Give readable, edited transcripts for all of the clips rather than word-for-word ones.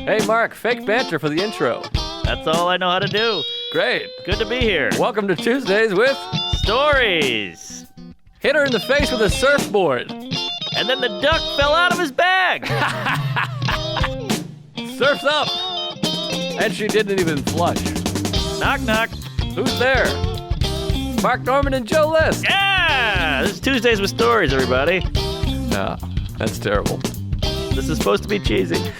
Hey, Mark, fake banter for the intro. That's all I know how to do. Great. Good to be here. Welcome to Tuesdays with Stories. Hit her in the face with a surfboard. And then the duck fell out of his bag. Surf's up. And she didn't even flush. Knock, knock. Who's there? Mark Norman and Joe List. Yeah! This is Tuesdays with Stories, everybody. No, that's terrible. This is supposed to be cheesy.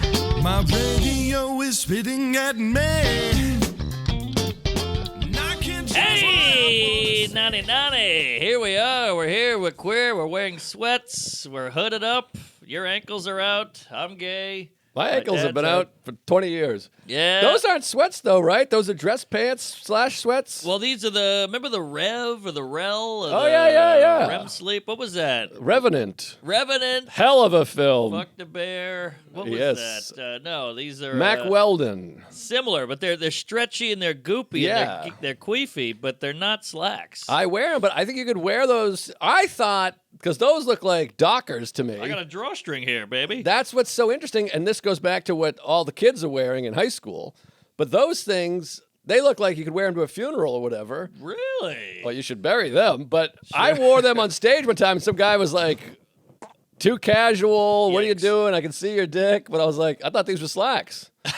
My radio is spitting at me. Hey, Nani Nani. Here we are. We're here. We're queer. We're wearing sweats. We're hooded up. Your ankles are out. I'm gay. My ankles have been out for 20 years. Yeah. Those aren't sweats, though, right? Those are dress pants / sweats. Well, these are remember the Rev or the Rel? Or yeah. REM sleep. What was that? Revenant. Revenant. Hell of a film. Fuck the Bear. What was Yes. that? No, these are Mac Weldon. similar, but they're stretchy and they're goopy Yeah. and they're queefy, but they're not slacks. I wear them, but I think you could wear those. I thought, because those look like Dockers to me. I got a drawstring here, baby. That's what's so interesting, and this goes back to what all the kids are wearing in high school. But those things, they look like you could wear them to a funeral or whatever. Really? Well, you should bury them. But I wore them on stage one time, and some guy was like, too casual. What are you Yikes. doing? I can see your dick. But I was like, I thought these were slacks. Yeah,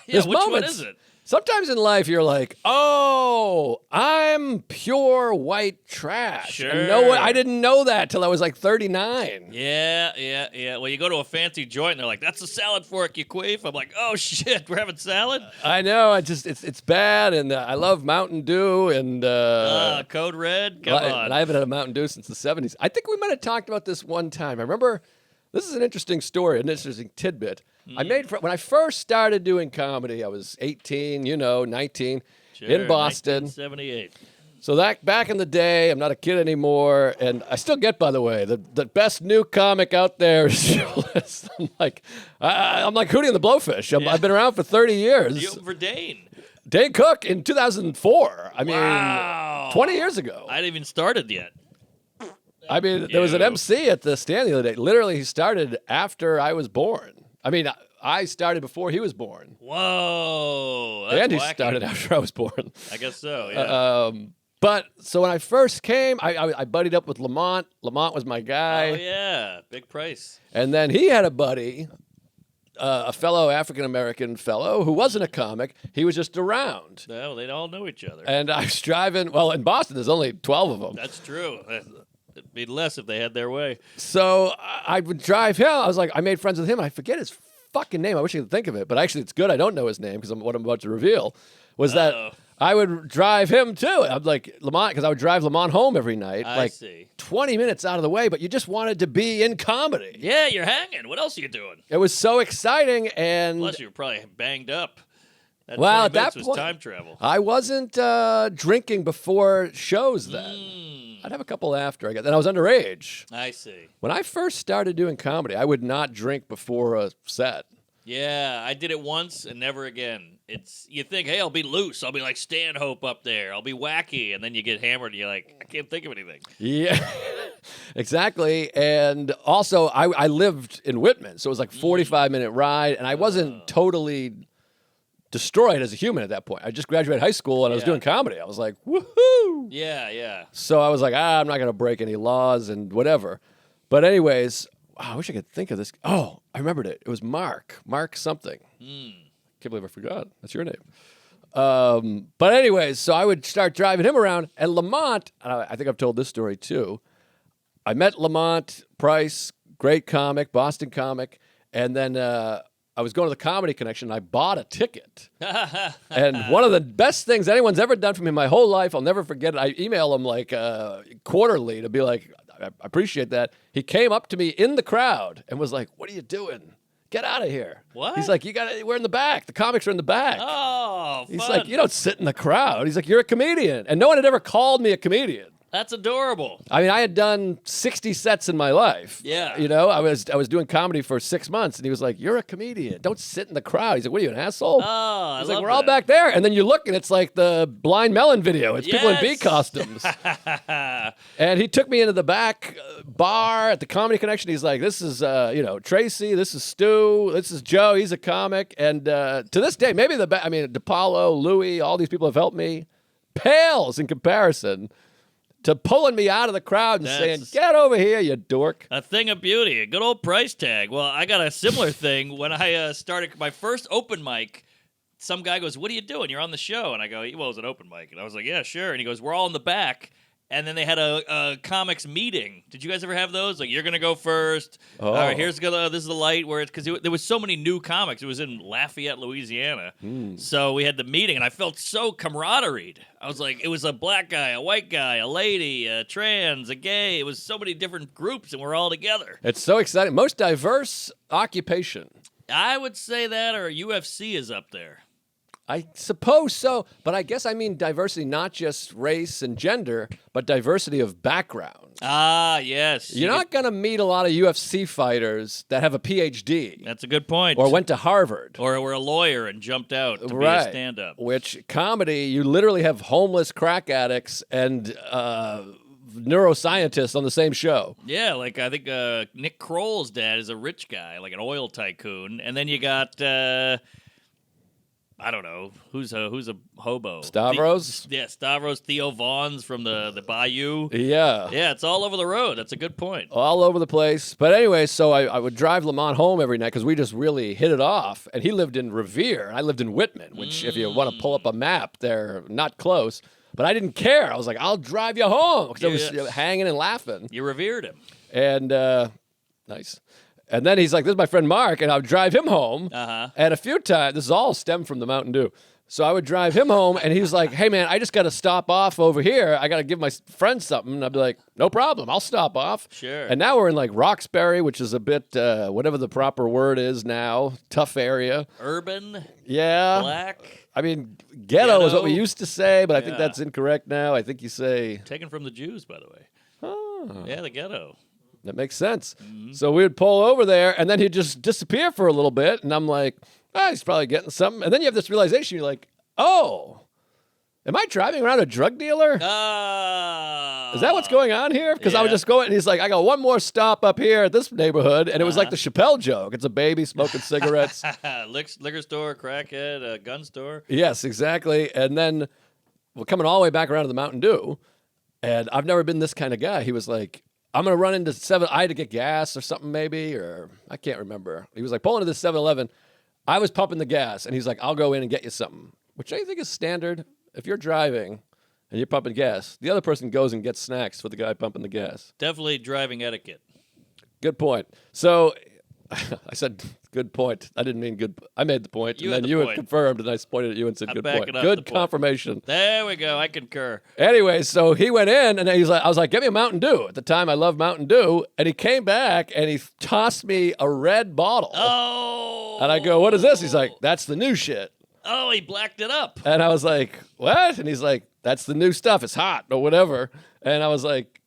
There's which one moments- is it? Sometimes in life, you're like, oh, I'm pure white trash. Sure. And I didn't know that till I was like 39. Yeah. Well, you go to a fancy joint and they're like, that's a salad fork, you queef. I'm like, oh, shit, we're having salad? I know. It's bad, and I love Mountain Dew, and Code Red? Come on. and I haven't had a Mountain Dew since the 70s. I think we might have talked about this one time. I remember, this is an interesting story, an interesting tidbit. I made when I first started doing comedy, I was 18, 19, Sure, in Boston. 1978. So that back in the day, I'm not a kid anymore, and I still get, by the way, the best new comic out there is Joe List. I'm like Hootie and the Blowfish. I've been around for 30 years. You for Dane. Dane Cook in 2004. I mean, Wow. 20 years ago. I hadn't even started yet. I mean, there was an You. MC at the stand the other day. Literally, he started after I was born. I mean, I started before he was born. Whoa. That's And he wacky. started after I was born. I guess so, yeah. But so when I first came, I buddied up with Lamont. Lamont was my guy. Oh, yeah. Big price. And then he had a buddy, a fellow African-American fellow who wasn't a comic. He was just around. No, they all know each other. And I was driving, well, in Boston, there's only 12 of them. That's true. It'd be less if they had their way. So I would drive him. I was like, I made friends with him. I forget his fucking name. I wish I could think of it. But actually, it's good I don't know his name because what I'm about to reveal was that I would drive him too. I'm like, Lamont, because I would drive Lamont home every night. I see. 20 minutes out of the way, but you just wanted to be in comedy. Yeah, you're hanging. What else are you doing? It was so exciting. And Plus, you were probably banged up. That Well, 20 at that minutes was point- time travel. I wasn't drinking before shows then. I'd have a couple after I got. Then I was underage. I see. When I first started doing comedy, I would not drink before a set. Yeah, I did it once and never again. You think, hey, I'll be loose. I'll be like Stanhope up there. I'll be wacky. And then you get hammered and you're like, I can't think of anything. Yeah, exactly. And also, I lived in Whitman, so it was like 45-minute ride, and I wasn't totally destroyed as a human at that point. I just graduated high school, and I was Yeah. doing comedy. I was like, woohoo! Yeah. So I was like, I'm not going to break any laws and whatever. But anyways, wow, I wish I could think of this. Oh, I remembered it. It was Mark something. Can't believe I forgot. That's your name. But anyways, so I would start driving him around, and Lamont, I think I've told this story too. I met Lamont Price, great comic, Boston comic, and then I was going to the Comedy Connection, and I bought a ticket. And one of the best things anyone's ever done for me in my whole life, I'll never forget it. I email him like quarterly to be like, I appreciate that. He came up to me in the crowd and was like, what are you doing? Get out of here. What? He's like, we're in the back. The comics are in the back. Oh, He's fun. like, you don't sit in the crowd. He's like, you're a comedian. And no one had ever called me a comedian. That's adorable. I mean, I had done 60 sets in my life. Yeah. You know, I was doing comedy for 6 months, and he was like, "You're a comedian. Don't sit in the crowd." He's like, "What are you, an asshole?" Oh, He's like, "We're all back there," and then you look, and it's like the Blind Melon video. It's people in bee Yes. costumes. And he took me into the back bar at the Comedy Connection. He's like, "This is, Tracy. This is Stu. This is Joe. He's a comic." And to this day, maybe DePaulo, Louie, all these people have helped me. Pales in comparison to pulling me out of the crowd and saying, "Get over here, you dork." A thing of beauty, a good old price tag. Well, I got a similar thing when I started my first open mic. Some guy goes, "What are you doing? You're on the show." And I go, "Well, it was an open mic." And I was like, "Yeah, sure." And he goes, "We're all in the back." And then they had a comics meeting. Did you guys ever have those? Like, you're going to go first. Oh. All right, this is the light where it's because there was so many new comics. It was in Lafayette, Louisiana. So we had the meeting, and I felt so camaraderie. I was like, it was a black guy, a white guy, a lady, a trans, a gay. It was so many different groups, and we're all together. It's so exciting. Most diverse occupation. I would say that, or UFC is up there. I suppose so, but I guess I mean diversity, not just race and gender, but diversity of background. Ah, yes. You're not going to meet a lot of UFC fighters that have a PhD That's a good point. or went to Harvard. Or were a lawyer and jumped out to be a stand-up. Which comedy, you literally have homeless crack addicts and neuroscientists on the same show. Yeah, like I think Nick Kroll's dad is a rich guy, like an oil tycoon. And then you got... I don't know who's a hobo. Stavros? Stavros. Theo Vaughn's from the Bayou. Yeah. Yeah, it's all over the road. That's a good point. All over the place. But anyway, so I would drive Lamont home every night because we just really hit it off. And he lived in Revere. I lived in Whitman, which if you want to pull up a map, they're not close. But I didn't care. I was like, I'll drive you home because I was hanging and laughing. You revered him. And nice. And then he's like, "This is my friend Mark," and I would drive him home. Uh-huh. And a few times, this is all stemmed from the Mountain Dew. So I would drive him home, and he was like, "Hey, man, I just got to stop off over here. I got to give my friend something." And I'd be like, "No problem. I'll stop off." Sure. And now we're in like Roxbury, which is a bit, whatever the proper word is now, tough area. Urban, Yeah. black, I mean, ghetto is what we Ghetto. used to say, but I think Yeah. that's incorrect now. I think you say, taken from the Jews, by the way. oh. Yeah, the ghetto. That makes sense. So we would pull over there, and then he'd just disappear for a little bit, and I'm like, he's probably getting something. And then you have this realization, you're like, oh, am I driving around a drug dealer? Is that what's going on here? Because I would Yeah. just go, and he's like, I got one more stop up here at this neighborhood, and it was like the Chappelle joke. It's a baby smoking cigarettes. Liquor store, crackhead, gun store. Yes, exactly. And then we're coming all the way back around to the Mountain Dew, and I've never been this kind of guy. He was like, I'm going to run into 7. I had to get gas or something maybe, or I can't remember. He was like, pull into this 7-Eleven. I was pumping the gas, and he's like, I'll go in and get you something, which I think is standard. If you're driving and you're pumping gas, the other person goes and gets snacks for the guy pumping the gas. Definitely driving etiquette. Good point. So I said, good point. I didn't mean good. I made the point, You and had then the you point. had confirmed, and I pointed at you and said, I'm good backing point. up Good the point. confirmation. There we go. I concur. Anyway, so he went in, and he's like, I was like, get me a Mountain Dew. At the time, I loved Mountain Dew. And he came back, and he tossed me a red bottle. Oh. And I go, what is this? He's like, that's the new shit. Oh, he blacked it up. And I was like, what? And he's like, that's the new stuff. It's hot or whatever. And I was like,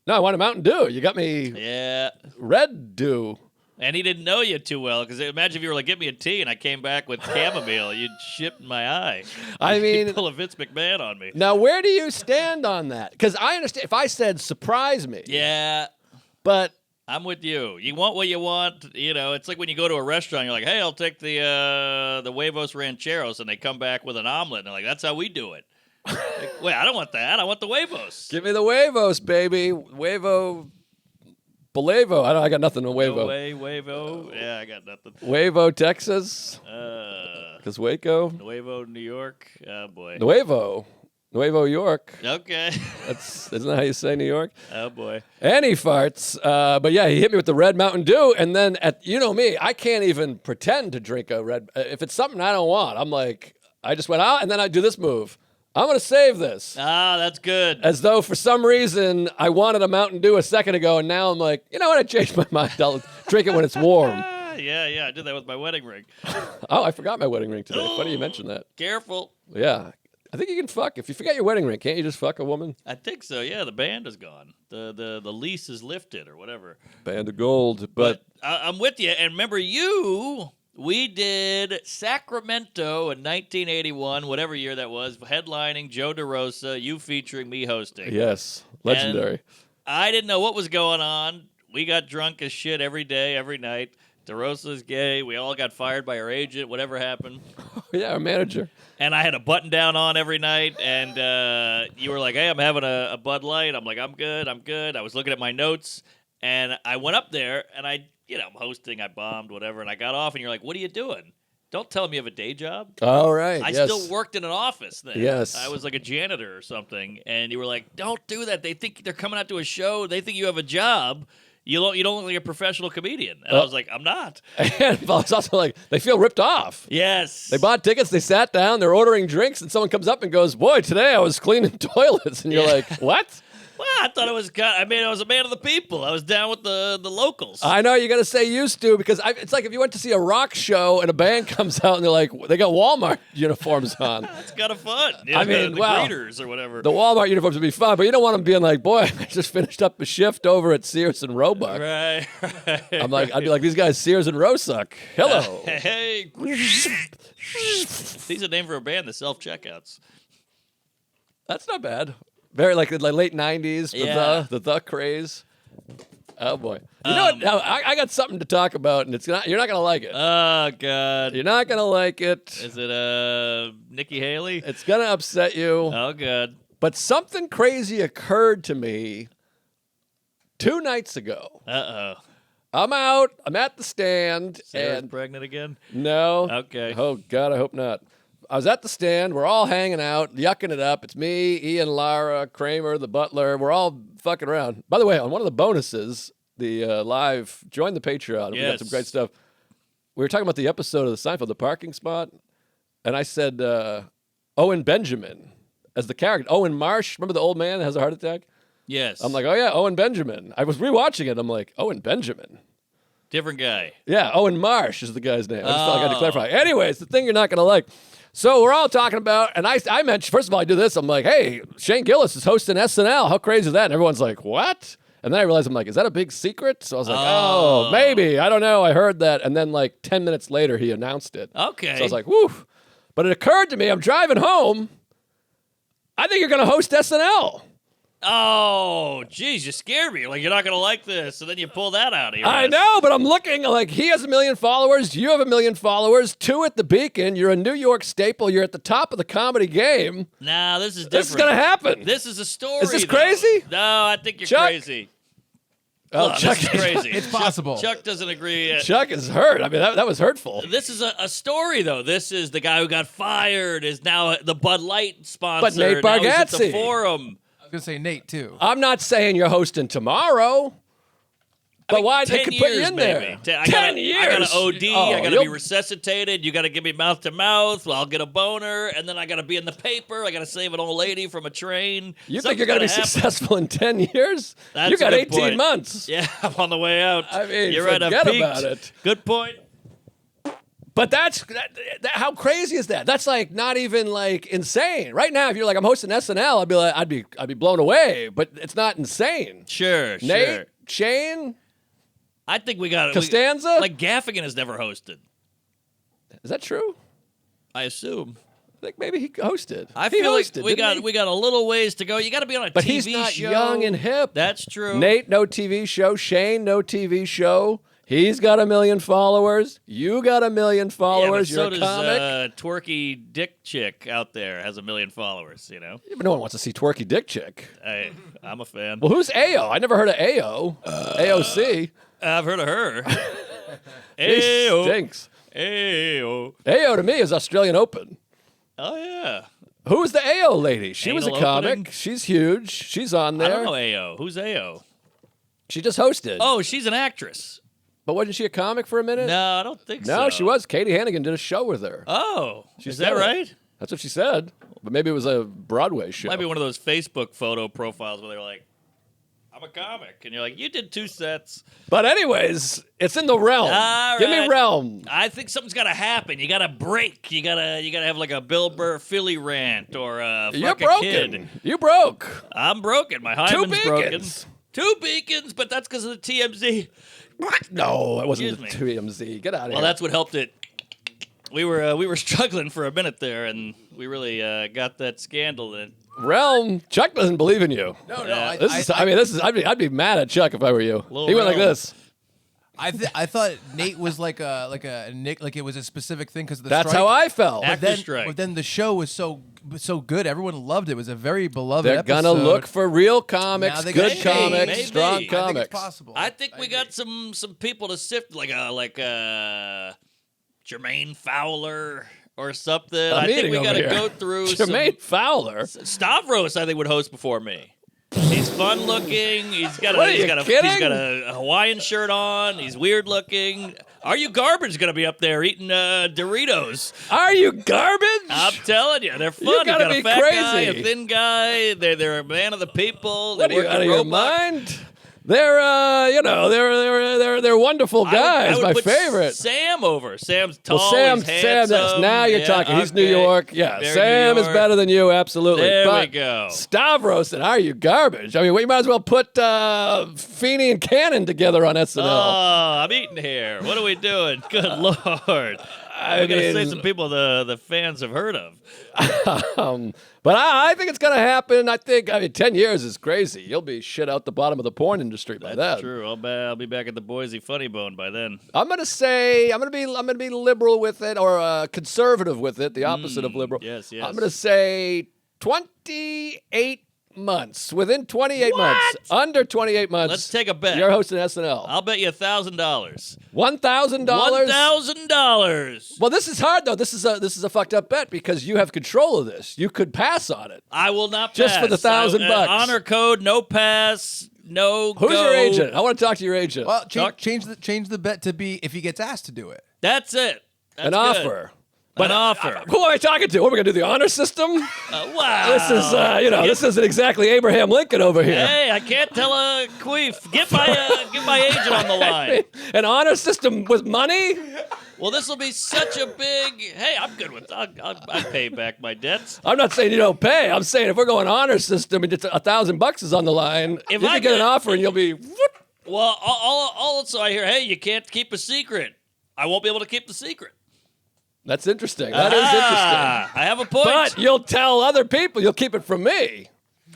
no, I want a Mountain Dew. You got me Yeah. Red Dew. And he didn't know you too well, because imagine if you were like, get me a tea, and I came back with chamomile. You'd ship in my eye. I mean- You'd pull a Vince McMahon on me. Now, where do you stand on that? Because I understand if I said surprise me, Yeah, but I'm with you. You want what you want. You know, it's like when you go to a restaurant, you're like, hey, I'll take the huevos rancheros, and they come back with an omelet, and they're like, that's how we do it. Like, wait, I don't want that. I want the huevos. give me the huevos, baby. Huevo. Belevo. I got nothing on Huevo. No way, huevo. Yeah, I got nothing. Huevo, Texas. Because Waco. Nuevo, New York. Oh, boy. Nuevo York. Okay. Isn't that how you say New York? Oh, boy. And he farts. But yeah, he hit me with the red Mountain Dew. And then, you know me, I can't even pretend to drink a red. If it's something I don't want, I'm like, I just went out and then I do this move. I'm going to save this. Ah, that's good. As though for some reason I wanted a Mountain Dew a second ago. And now I'm like, you know what? I changed my mind. I'll drink it when it's warm. Yeah, I did that with my wedding ring. Oh, I forgot my wedding ring today. Funny you mentioned that. Careful. Yeah. I think you can fuck. If you forget your wedding ring, can't you just fuck a woman? I think so. Yeah, the band is gone. The lease is lifted or whatever. Band of gold. But I'm with you. And remember, we did Sacramento in 1981, whatever year that was, headlining Joe DeRosa, you featuring me hosting. yes, legendary. And I didn't know what was going on. We got drunk as shit every day, every night. DeRosa's gay. We all got fired by our agent, whatever happened. Yeah, our manager. And I had a button down on every night, and you were like, hey, I'm having a Bud Light. I'm like, I'm good. I was looking at my notes, and I went up there, and I'm hosting, I bombed, whatever, and I got off, and you're like, what are you doing? Don't tell me you have a day job. All right. I yes. still worked in an office then. Yes. I was like a janitor or something, and you were like, don't do that. They think they're coming out to a show. They think you have a job. You don't look like a professional comedian. And I was like, I'm not. And it's also like, they feel ripped off. Yes. They bought tickets, they sat down, they're ordering drinks, and someone comes up and goes, boy, today I was cleaning toilets. And you're like, what? Well, I thought it was I was a man of the people. I was down with the locals. I know you're going to say used to, because it's like if you went to see a rock show and a band comes out and they're like, they got Walmart uniforms on. It's kind of fun. I mean, the wow. greeters or whatever. The Walmart uniforms would be fun, but you don't want them being like, boy, I just finished up a shift over at Sears and Roebuck. Right. I'd be like, these guys Sears and Roebuck. Hello. Hey. These are a name for a band, the self-checkouts. That's not bad. Very like late 90s, Yeah. the craze. Oh, boy. You know what? Now, I got something to talk about, and you're not going to like it. Oh, God. You're not going to like it. Is it Nikki Haley? It's going to upset you. Oh, good. But something crazy occurred to me 2 nights ago. Uh-oh. I'm out. I'm at the stand. Sarah's and pregnant again? No. Okay. Oh, God, I hope not. I was at the stand. We're all hanging out, yucking it up. It's me, Ian, Lara, Kramer, the butler. We're all fucking around. By the way, on one of the bonuses, the live, join the Patreon. We got some great stuff. We were talking about the episode of the Seinfeld, the parking spot, and I said Owen Benjamin as the character. Owen Marsh, remember the old man that has a heart attack? Yes. I'm like, oh, yeah, Owen Benjamin. I was rewatching it. I'm like, Owen Benjamin. Different guy. Yeah, Owen Marsh is the guy's name. I just felt like I had to clarify. Anyways, the thing you're not going to like. So we're all talking about, and I mentioned, first of all, I do this. I'm like, hey, Shane Gillis is hosting SNL. How crazy is that? And everyone's like, what? And then I realized, I'm like, is that a big secret? So I was like, oh, maybe. I don't know. I heard that. And then like 10 minutes later, he announced it. Okay. So I was like, woo. But it occurred to me, I'm driving home. I think you're going to host SNL. Oh, geez, you scared me. Like, you're not going to like this. So then you pull that out of your I ass. know, but I'm looking like he has 1 million followers. You have 1 million followers. 2 at the Beacon. You're a New York staple. You're at the top of the comedy game. Nah, this is different. This is going to happen. This is a story. Is this though. crazy? No, I think you're Chuck? crazy. Oh, Look, Chuck, this is crazy. It's possible. Chuck doesn't agree. Yet. Chuck is hurt. I mean, that was hurtful. This is a story, though. This is the guy who got fired, is now the Bud Light sponsor. But Nate Now he's at the Bargatze. Forum. I was going to say Nate, too. I'm not saying you're hosting tomorrow. But why they 10 could put you years, in maybe. there? 10 years. I got to OD. Oh, I got to be you'll- resuscitated. You got to give me mouth to mouth. Well, I'll get a boner, and then I got to be in the paper. I got to save an old lady from a train. You think Something's you're going to be gotta happen. successful in 10 years? That's you got a good 18 point. months. Yeah, I'm on the way out. I mean, you're right. I've forget peaked. about it. Good point. But that, how crazy is that? That's like not even like insane. Right now, if you're like, I'm hosting SNL, I'd be like, I'd be blown away. But it's not insane. Sure, Nate, sure. Shane, I think we got it. Costanza? Like Gaffigan has never hosted. Is that true? I assume. I think maybe he hosted. I He feel hosted, like we didn't he? got a little ways to go. You got to be on a But TV he's not show. young and hip. That's true. Nate, no TV show. Shane, no TV show. He's got 1 million followers. You got 1 million followers. Yeah, but You're so a comic. does twerky dick chick out there has 1 million followers. You know, Yeah, but no one wants to see twerky dick chick. I'm a fan. Well, who's AO? I never heard of AO. AOC. I've heard of her. He Ayo, stinks. ayo. AO to me is Australian Open. Oh yeah. Who's the AO lady? She was a Anal comic. opening? She's huge. She's on I there. don't know Ayo. Who's Ayo? She just hosted. Oh, she's an actress. But wasn't she a comic for a minute? No, I don't think so. No, she was. Katie Hannigan did a show with her. Oh, She is said that it. right? That's what she said. But maybe it was a Broadway show. Might be one of those Facebook photo profiles where they're like, I'm I'm a comic. And you're like, you did 2 sets. But anyways, it's in the realm. All Give me right. realm. I think something's got to happen. You got to break. You gotta have like a Bill Burr Philly rant or You're fuck a broken. kid. You broke. I'm broken. My 2 hymen's broken. beacons. 2 beacons, but that's because of the TMZ. No, it wasn't the Excuse 2MZ. Get out of Well, here. that's what helped it. We were struggling for a minute there, and we really got that scandal in. Realm. Chuck doesn't believe in you. No, Yeah. I'd be mad at Chuck if I were you. Little He went like Realm. this. I thought Nate was like a Nick, like it was a specific thing because of the That's strike. how I felt. Act- Then, strike. but then the show was so good. Everyone loved it. It was a very beloved They're episode. gonna look for real Now comics, they good got- comics, Maybe. strong I think comics. I think it's possible. I think we agree. got some people to sift, like Jermaine Fowler or something. I think we got to go through Jermaine Fowler. Stavros, I think, would host before me. He's fun looking. He's got What are you kidding? a Hawaiian shirt on. He's weird looking. Are You Garbage gonna be up there eating Doritos? Are you garbage? I'm telling you, they're fun. You gotta got a be fat guy, crazy. a thin guy. They're a man of the people. What are They you work out in of your robots. mind? They're wonderful guys. I would My put favorite. Sam over. Sam's tall. Well, Sam, he's handsome. that's, now you're Yeah, talking. He's New okay. York. Yeah, Very Sam New is York. better than you, absolutely. There but we go. Stavros and Are You Garbage? I mean, we might as well put Feeney and Cannon together on SNL. Oh, I'm eating here. What are we doing? Good Lord. I'm going to say some people the fans have heard of. But I think it's going to happen. I mean, 10 years is crazy. You'll be shit out the bottom of the porn industry by That's then. true. I'll be back at the Boise Funny Bone by then. I'm gonna be liberal with it or conservative with it, the opposite of liberal. yes, yes. I'm gonna say 28 months. Within 28 months, under 28 months. Let's take a bet. You're hosting SNL. I'll bet you $1,000. $1,000. $1,000. Well, this is hard though. This is a fucked up bet because you have control of this. You could pass on it. I will not Just pass. for the $1,000. Honor code, no pass, no Who's go. your agent? I want to talk to your agent. Well, Chuck? change the bet to be if he gets asked to do it. That's it. That's An good. offer. An offer. Who am I talking to? What, we're gonna do the honor system? Wow. This is, this isn't exactly Abraham Lincoln over here. Hey, I can't tell a queef. Get my agent on the line. An honor system with money? Well, this will be such a big. Hey, I'm good with. I pay back my debts. I'm not saying you don't pay. I'm saying if we're going honor system and it's $1,000 is on the line, If you I can get an get- offer and you'll be. Whoop. Well, also I hear, hey, you can't keep a secret. I won't be able to keep the secret. That's interesting. That is interesting. I have a point. But you'll tell other people. You'll keep it from me.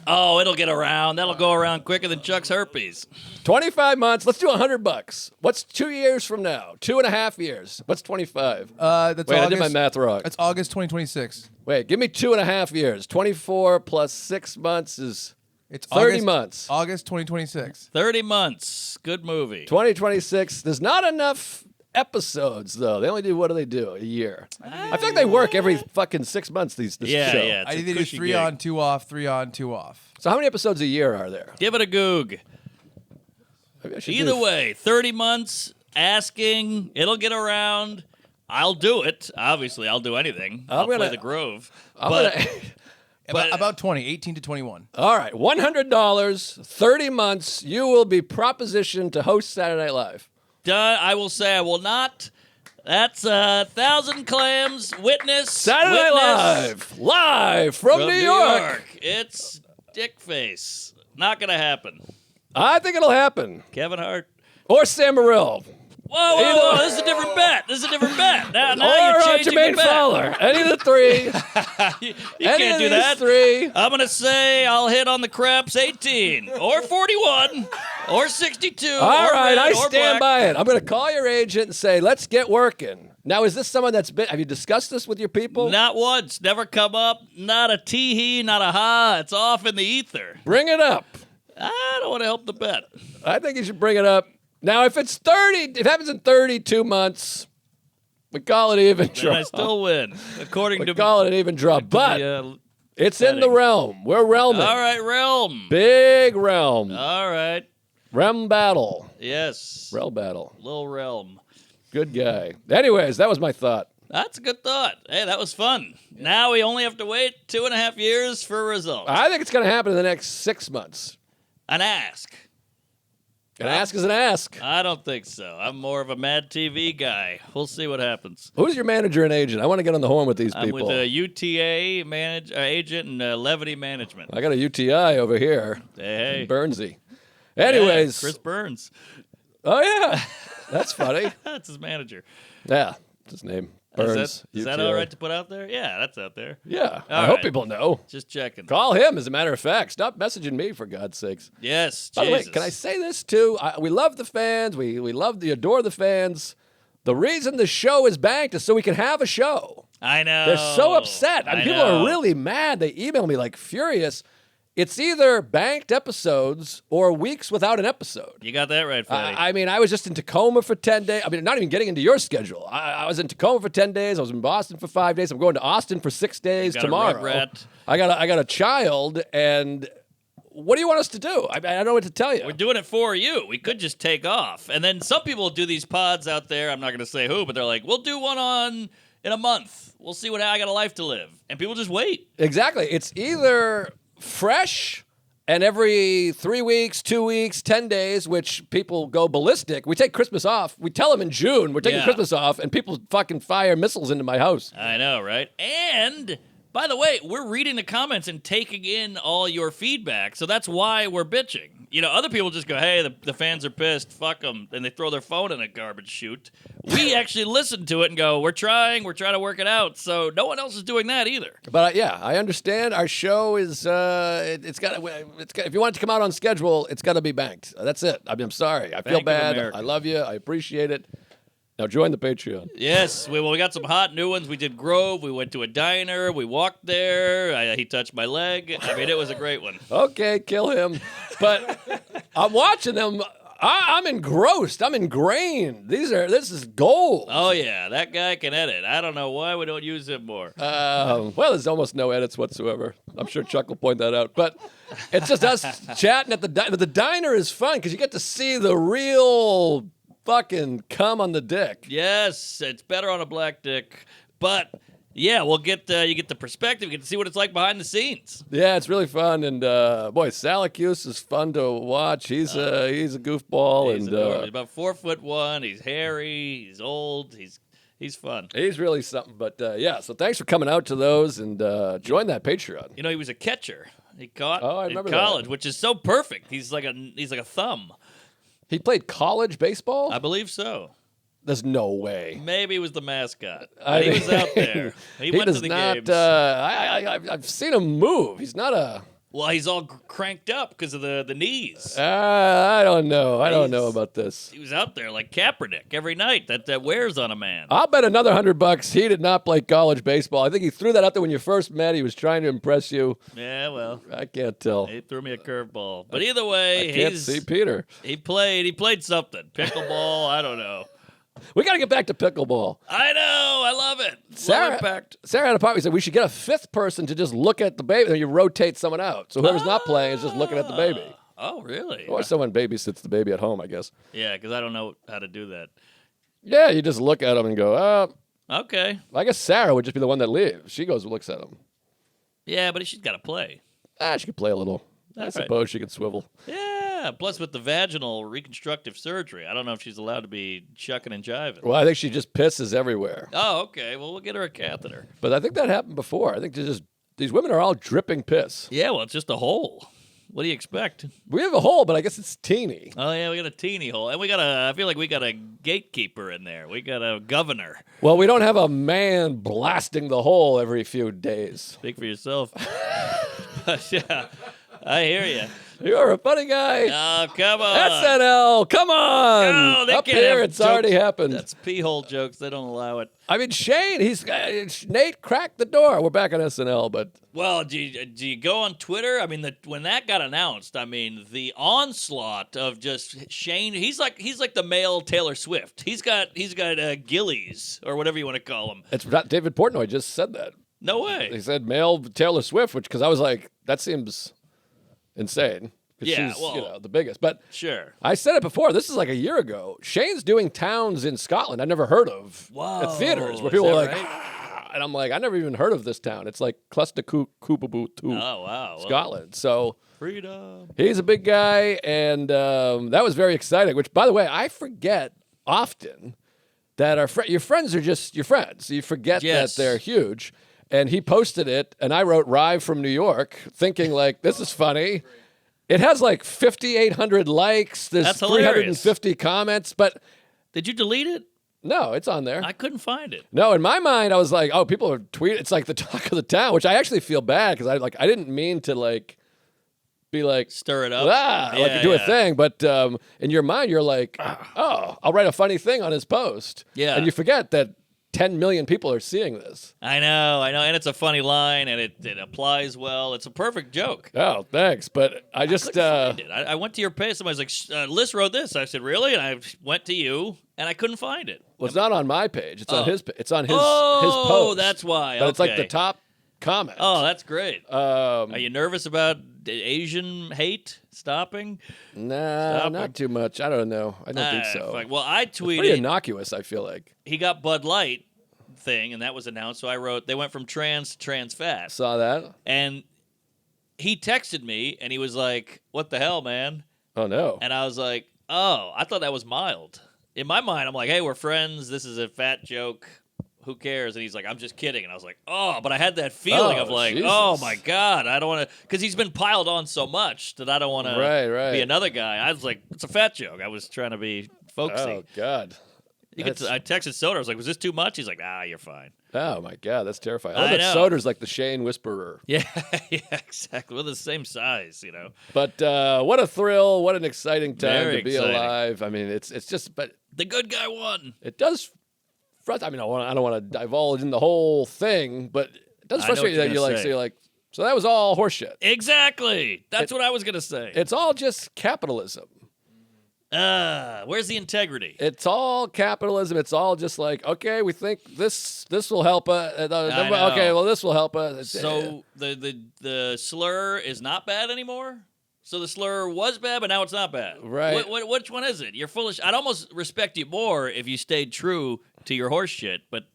Oh, it'll get around. That'll go around quicker than Chuck's herpes. 25 months. Let's do $100. What's 2 years from now? 2.5 years. What's 25? That's Wait, I August, did my math wrong. That's August 2026. Wait, give me 2.5 years. 24 plus 6 months is It's 30 August, Months. August 2026. 30 months. Good movie. 2026. There's not enough episodes though. They only do, what do they do? A year. I think they work every fucking 6 months. This Yeah, show. yeah. It's I a think they do cushy 3 gig. on, 2 off, 3 on, 2 off. So how many episodes a year are there? Give it a goog. Maybe I should Either do- way, 30 months, asking, it'll get around. I'll do it. Obviously, I'll do anything. I'll play gonna- the Grove. I'm but gonna- But- About 20, 18 to 21. all right, $100, 30 months. You will be propositioned to host Saturday Night Live. done. I will say I will not. That's 1,000 clams. Witness. Saturday Night witness Live from New York. It's Dickface. Not going to happen. I think it'll happen. Kevin Hart. Or Sam Morril. Whoa. This is a different bet. Now Or you're changing Jermaine the bet. Fowler. Any of the three. You Any can't of do these that. three. I'm going to say I'll hit on the craps 18 or 41 or 62. All or right, red I or stand black. by it. I'm going to call your agent and say, let's get working. Now, is this someone that's been, have you discussed this with your people? Not once. Never come up. Not a tee-hee, not a ha. It's off in the ether. Bring it up. I don't want to help the bet. I think you should bring it up. Now, if it's 30, if it happens in 32 months, we call it even And draw. I still win, according We to call it an even draw. But the, it's in the betting. realm. We're realming. all right, realm. Big realm. All right. Realm battle. Yes. Realm battle. Little realm. Good guy. Anyways, that was my thought. That's a good thought. Hey, that was fun. Now we only have to wait 2.5 years for a result. I think it's going to happen in the next 6 months. An ask. An ask is an ask. I don't think so. I'm more of a Mad TV guy. We'll see what happens. Who's your manager and agent? I want to get on the horn with these I'm people. with a UTA agent and Levity Management. I got a UTI over here. Hey. Burnsy. Anyways. Yeah, Chris Burns. Oh, yeah. That's funny. That's his manager. Yeah. That's his name. Burns. Is that all right to put out there? Yeah, that's out there. Yeah. All I hope right. people know. Just checking. Call him, as a matter of fact. Stop messaging me, for God's sakes. Yes, By the way, Jesus. can I say this, too? We love the fans. We adore the fans. The reason the show is banked is so we can have a show. I know. They're so upset. I People know. are really mad. They email me like furious. It's either banked episodes or weeks without an episode. You got that right, Freddie. I mean, I was just in Tacoma for 10 days. I mean, not even getting into your schedule. I was in Tacoma for 10 days. I was in Boston for 5 days. I'm going to Austin for 6 days got a tomorrow. rugrat. I got a child, and what do you want us to do? I don't know what to tell you. We're doing it for you. We could just take off. And then some people do these pods out there. I'm not going to say who, but they're like, we'll do one in a month. We'll see I got a life to live. And people just wait. Exactly. It's either fresh and every 3 weeks, 2 weeks, 10 days, which people go ballistic. We take Christmas off. We tell them in June we're taking Yeah. Christmas off, and people fucking fire missiles into my house. I know, right? And by the way, we're reading the comments and taking in all your feedback. So that's why we're bitching. You know, other people just go, hey, the fans are pissed. Fuck them. And they throw their phone in a garbage chute. We actually listen to it and go, we're trying to work it out. So no one else is doing that either. But yeah, I understand. Our show is it's got if you want it to come out on schedule, it's got to be banked. That's it. I mean, I'm sorry. I feel Bank of bad. America. I love you. I appreciate it. Now join the Patreon. Yes, we got some hot new ones. We did Grove. We went to a diner. We walked there. He touched my leg. I mean, it was a great one. Okay, kill him. But I'm watching them. I'm engrossed. I'm ingrained. This is gold. Oh, yeah, that guy can edit. I don't know why we don't use him more. Well, there's almost no edits whatsoever. I'm sure Chuck will point that out. But it's just us chatting at the diner. The diner is fun because you get to see the real fucking cum on the dick. Yes, it's better on a black dick. But, yeah, you get the perspective. You get to see what it's like behind the scenes. Yeah, it's really fun. And, boy, Salacuse is fun to watch. He's a goofball. He's and enormous. He's about 4'1". He's hairy. He's old. He's fun. he's really something. But, yeah, so thanks for coming out to those and join that Patreon. You know, he was a catcher. He caught I in remember college, that. which is so perfect. He's like a thumb. He played college baseball? I believe so. There's no way. Maybe he was the mascot. I He was mean, out there. He went does to the not, games. I've seen him move. He's not a... Well, he's all cranked up because of the knees. I don't know. I don't know He's- about this. He was out there like Kaepernick every night. That wears on a man. I'll bet another $100 he did not play college baseball. I think he threw that out there when you first met. He was trying to impress you. Yeah, well, I can't tell. he threw me a curveball. But either way, I can't see Peter. he played something. Pickleball, I don't know. We got to get back to pickleball. I know, I love it. Low Sarah, impact. Sarah had a party. Said we should get a fifth person to just look at the baby. Then you rotate someone out. So whoever's not playing is just looking at the baby. Oh, really? Or someone babysits the baby at home, I guess. Yeah, because I don't know how to do that. Yeah, you just look at them and go, Okay. I guess Sarah would just be the one that leaves. She goes and looks at him. Yeah, but she's got to play. She could play a little. I That's right. suppose she could swivel. Yeah, plus with the vaginal reconstructive surgery, I don't know if she's allowed to be shucking and jiving. Well, I think she just pisses everywhere. Oh, okay. Well, we'll get her a catheter. But I think that happened before. I think these women are all dripping piss. Yeah, well, it's just a hole. What do you expect? We have a hole, but I guess it's teeny. Oh, yeah, we got a teeny hole. And I feel like we got a gatekeeper in there. We got a governor. Well, we don't have a man blasting the hole every few days. Speak for yourself. Yeah, I hear you. You're a funny guy. Oh, come on. SNL, come on. No, they Up can't here, have it's already jokes. happened. That's pee-hole jokes. They don't allow it. I mean, Shane, Nate cracked the door. We're back on SNL, but Well, do you go on Twitter? I mean, when that got announced, I mean, the onslaught of just Shane. He's like the male Taylor Swift. He's got Gillies or whatever you want to call him. it's not David Portnoy just said that. No He way. said male Taylor Swift, because I was like, that seems insane. 'Cause Yeah, she's, well- the biggest. But Sure. I said it before. This is like a year ago. Shane's doing towns in Scotland I've never heard of Whoa, at theaters where is people are that like, right? And I'm like, I never even heard of this town. It's like Clustercoopaboo, Oh, wow. Well, Scotland. So freedom. he's a big guy, and that was very exciting. Which, by the way, I forget often that your friends are just your friends. You forget Yes. that they're huge. And he posted it, and I wrote "Rive from New York," thinking like, this is funny. It has like 5,800 likes. There's That's hilarious. 350 comments, but Did you delete it? no, it's on there. I couldn't find it. No, in my mind, I was like, oh, people are tweeting. It's like the talk of the town, which I actually feel bad because I didn't mean to like be like Stir it up. like do a thing, but in your mind, you're like, oh, I'll write a funny thing on his post. Yeah. And you forget that 10 million people are seeing this. I know, and it's a funny line, and it applies well. It's a perfect joke. Oh, thanks. But I just Find it. I went to your page. Somebody's like, Liz wrote this. I said, really? And I went to you, and I couldn't find it. well, it's not on my page. It's on his. It's on his. Oh, his post. that's why. But it's like Okay. the top comment. Oh, that's great. Um, Are you nervous about Asian hate stopping? nah, Stop not it. too much. I don't know. I don't think Ah, so. fuck. Well, I It's pretty tweeted innocuous. I feel like he got Bud Light thing, and that was announced. So I wrote they went from trans to trans fat, saw that. and he texted me, and he was like, "What the hell, man?" Oh no. And I was like, "Oh, I thought that was mild." In my mind, I'm like, "Hey, we're friends. This is a fat joke. Who cares?" And he's like, "I'm just kidding." And I was like, "Oh," but I had that feeling Oh, of like, Jesus. "Oh my god, I don't want to," because he's been piled on so much that I don't want to Right. be another guy. I was like, "It's a fat joke." I was trying to be folksy. Oh God. I texted Soder. I was like, "Was this too much?" He's like, "You're fine." Oh my God, that's terrifying. I I love that know. Soder's like the Shane Whisperer. Yeah, yeah, exactly. We're the same size, you know. But what a thrill! What an exciting time Very to be exciting. alive. I mean, it's just, but The good guy won. it does. I mean, I don't want to divulge in the whole thing, but it does I know frustrate you what that you're you're like, gonna so you're like, so that was all horseshit. Exactly. That's what I was gonna say. It's all just capitalism. Where's the integrity? It's all capitalism. It's all just like, okay, we think this will help us. know. Okay, well, this will help us. So the slur is not bad anymore. So the slur was bad, but now it's not bad. Right. Which one is it? You're foolish. I'd almost respect you more if you stayed true to your horse shit, but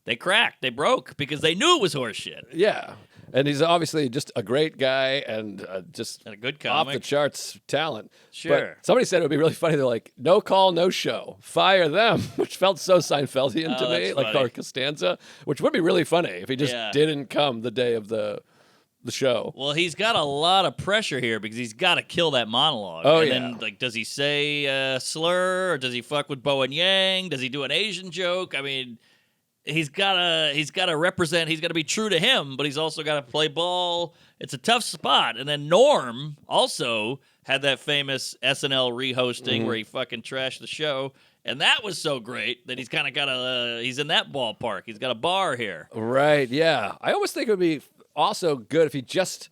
they cracked. They broke because they knew it was horse shit. Yeah. And he's obviously just a great guy and just And a good off the comic. charts talent. Sure. But somebody said it would be really funny. They're like, no call, no show. Fire them, which felt so Seinfeldian to Oh, me, that's like funny. our Costanza, which would be really funny if he just Yeah. didn't come the day of the show. Well, he's got a lot of pressure here because he's got to kill that monologue. Oh, and yeah. then, like, does he say slur or does he fuck with Bo and Yang? Does he do an Asian joke? I mean, he's gotta represent. He's got to be true to him, but he's also got to play ball. It's a tough spot. And then Norm also had that famous SNL rehosting where he fucking trashed the show. And that was so great that he's kind of got he's in that ballpark. He's got a bar here. Right, yeah. I almost think it would be also good if he just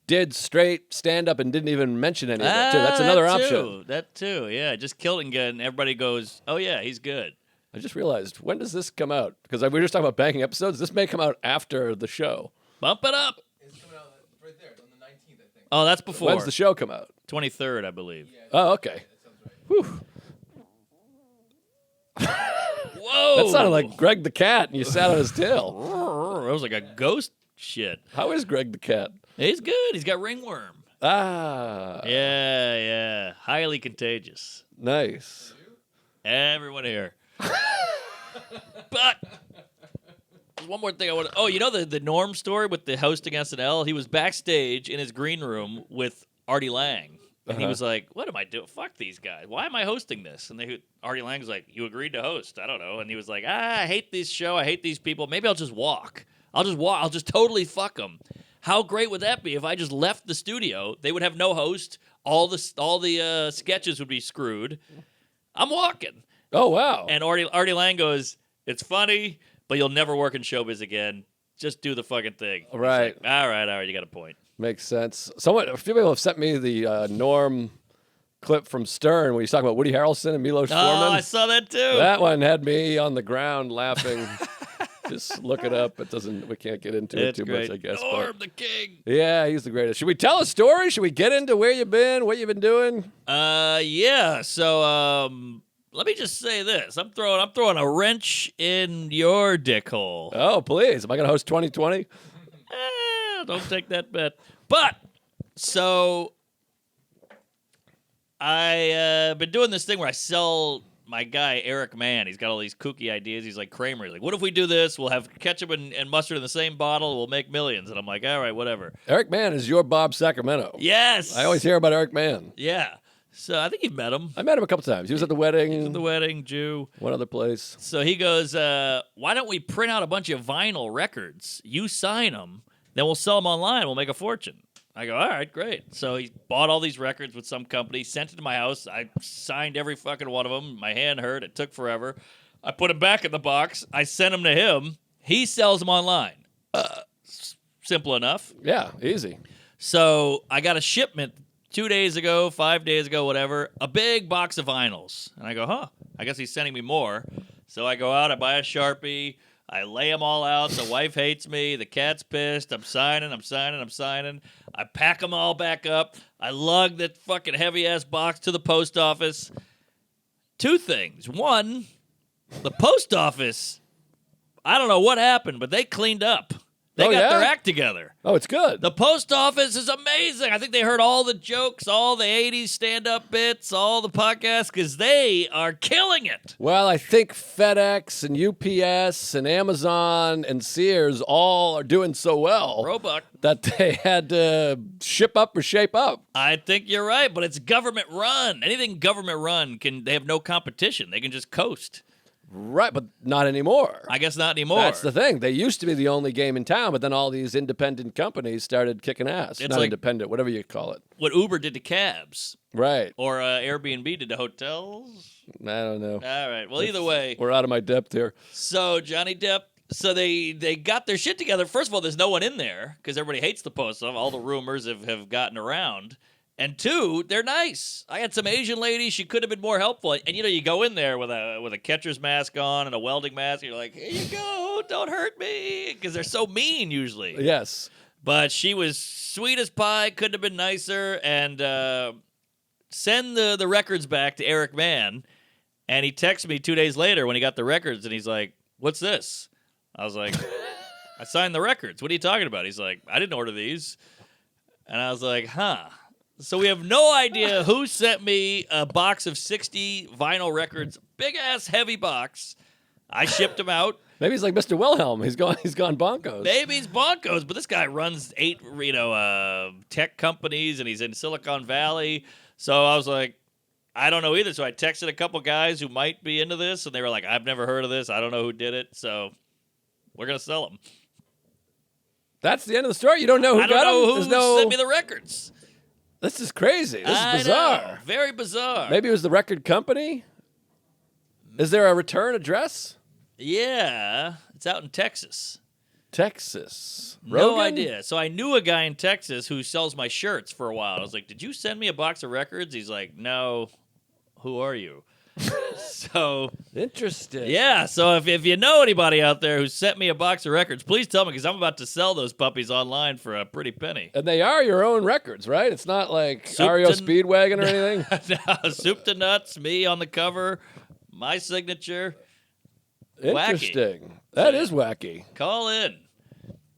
did straight stand-up and didn't even mention any of it, too. That's another option. That too, yeah. Just kill it and get, and everybody goes, "Oh yeah, he's good." I just realized, when does this come out? Because we were just talking about banking episodes. This may come out after the show. Bump it up. It's coming out right there on the 19th, I think. Oh, that's before When's the show come out? 23rd, I believe. Oh, okay. Whew. Whoa, That sounded like Greg the cat, and you sat on his tail. It was like a ghost shit. How is Greg the cat? He's good. He's got ringworm. Ah, Yeah. Highly contagious. nice. Everyone here. But there's one more thing I want to. Oh, you know the Norm story with the hosting SNL? He was backstage in his green room with Artie Lang. And he was like, "What am I doing? Fuck these guys. Why am I hosting this?" And Artie Lang was like, "You agreed to host. I don't know." And he was like, I hate this show. I hate these people. Maybe I'll just walk. I'll just totally fuck them. How great would that be if I just left the studio? They would have no host. All the sketches would be screwed. I'm walking. Oh, wow. And Artie Lang goes, "It's funny, but you'll never work in showbiz again. Just do the fucking thing." He's Right. like, all right. You got a point. Makes sense. A few people have sent me the Norm clip from Stern where he's talking about Woody Harrelson and Milos Oh, Forman. I saw that too. That one had me on the ground laughing. Just look it up. We can't get into it It's too great. much, I guess. Norm But the king. yeah, he's the greatest. Should we tell a story? Should we get into where you've been, what you've been doing? Yeah. So let me just say this: I'm throwing a wrench in your dick hole. Oh, please. Am I going to host 2020? Don't take that bet. But so I been doing this thing where I sell my guy Eric Mann. He's got all these kooky ideas. He's like Kramer. He's like, what if we do this? We'll have ketchup and mustard in the same bottle. We'll make millions. And I'm like, all right, whatever. Eric Mann is your Bob Sacramento. Yes. I always hear about Eric Mann. Yeah. So I think you've met him. I met him a couple times. He was at the wedding. He was at the wedding, Jew. One other place. So he goes, why don't we print out a bunch of vinyl records? You sign them, then we'll sell them online. We'll make a fortune. I go, all right, great. So he bought all these records with some company, sent it to my house. I signed every fucking one of them. My hand hurt. It took forever. I put them back in the box. I sent them to him. He sells them online. Simple enough. Yeah, easy. So I got a shipment 2 days ago, 5 days ago, whatever, a big box of vinyls. And I go, I guess he's sending me more. So I go out, I buy a Sharpie. I lay them all out. The wife hates me. The cat's pissed. I'm signing. I pack them all back up. I lug that fucking heavy-ass box to the post office. 2 things. One, the post office, I don't know what happened, but they cleaned up. They got their act together. Oh, it's good. The post office is amazing. I think they heard all the jokes, all the 80s stand-up bits, all the podcasts, because they are killing it. Well, I think FedEx and UPS and Amazon and Sears all are doing so well Roebuck. that they had to ship up or shape up. I think you're right, but it's government run. Anything government run, they have no competition. They can just coast. Right, but not anymore. I guess not anymore. That's the thing. They used to be the only game in town, but then all these independent companies started kicking ass. It's not like independent, whatever you call it. what Uber did to cabs. Right. Or Airbnb did to hotels. I don't know. All right. Well, either way. We're out of my depth here. So, Johnny Depp, so they got their shit together. First of all, there's no one in there because everybody hates the post office. All the rumors have gotten around. And 2, they're nice. I had some Asian lady. She could have been more helpful. And, you go in there with a catcher's mask on and a welding mask. And you're like, here you go. Don't hurt me. Because they're so mean usually. Yes. But she was sweet as pie. Couldn't have been nicer. And send the records back to Eric Mann. And he texted me 2 days later when he got the records. And he's like, what's this? I was like, I signed the records. What are you talking about? He's like, I didn't order these. And I was like, huh. So we have no idea who sent me a box of 60 vinyl records, big ass heavy box. I shipped them out. Maybe he's like Mr. Wilhelm. He's gone bonkos. Maybe he's bonkos, but this guy runs 8 tech companies and he's in Silicon Valley. So I was like, I don't know either. So I texted a couple guys who might be into this, and they were like, I've never heard of this. I don't know who did it. So we're gonna sell them. That's the end of the story. You don't know who got them? Who sent me the records. This is crazy. This is I bizarre. know. Very bizarre. Maybe it was the record company? Is there a return address? Yeah. It's out in Texas. Texas. No Rogan? idea. So I knew a guy in Texas who sells my shirts for a while. I was like, did you send me a box of records? He's like, no. Who are you? So Interesting. yeah, so if you know anybody out there who sent me a box of records, please tell me because I'm about to sell those puppies online for a pretty penny. And they are your own records, right? It's not like Soup REO to- Speedwagon or anything? No, soup to nuts, me on the cover, my signature. Interesting. That is wacky. Call in.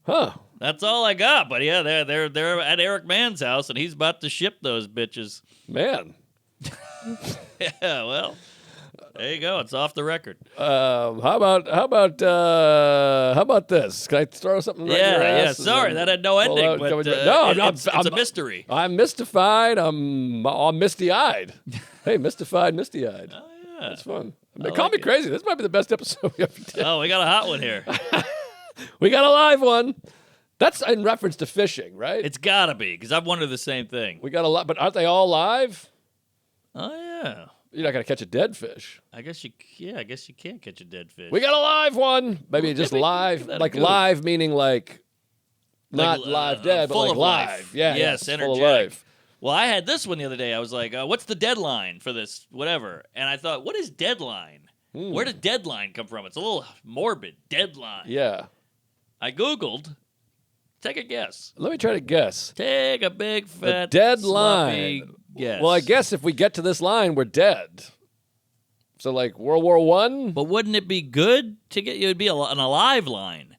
Huh. That's all I got. But yeah, they're at Eric Mann's house, and he's about to ship those bitches. Man. Yeah, well, there you go. It's off the record. How about this? Can I throw something right in your Yeah. ass? Sorry, that had no pull ending. out- But no, it's a mystery. I'm mystified. I'm misty-eyed. Hey, mystified, misty-eyed. Oh, yeah. That's fun. I Call like me it. crazy. This might be the best episode we ever did. Oh, we got a hot one here. We got a live one. That's in reference to fishing, right? It's got to be because I've wondered the same thing. We got a lot, but aren't they all live? Oh yeah. You're not gonna catch a dead fish. I guess you can't catch a dead fish. We got a live one. Maybe just maybe live, give that a like go. live meaning like not Like, live dead, but full like of live. life. Yeah, Yes, yeah, full of energetic. life. Well, I had this one the other day. I was like, what's the deadline for this, whatever? And I thought, what is deadline? Where did deadline come from? It's a little morbid. Deadline. Yeah. I Googled. Take a guess. Let me try to guess. Take a big, fat, deadline. sloppy guess. Well, I guess if we get to this line, we're dead. So like World War One. But wouldn't it be good to get you? It'd be an alive line.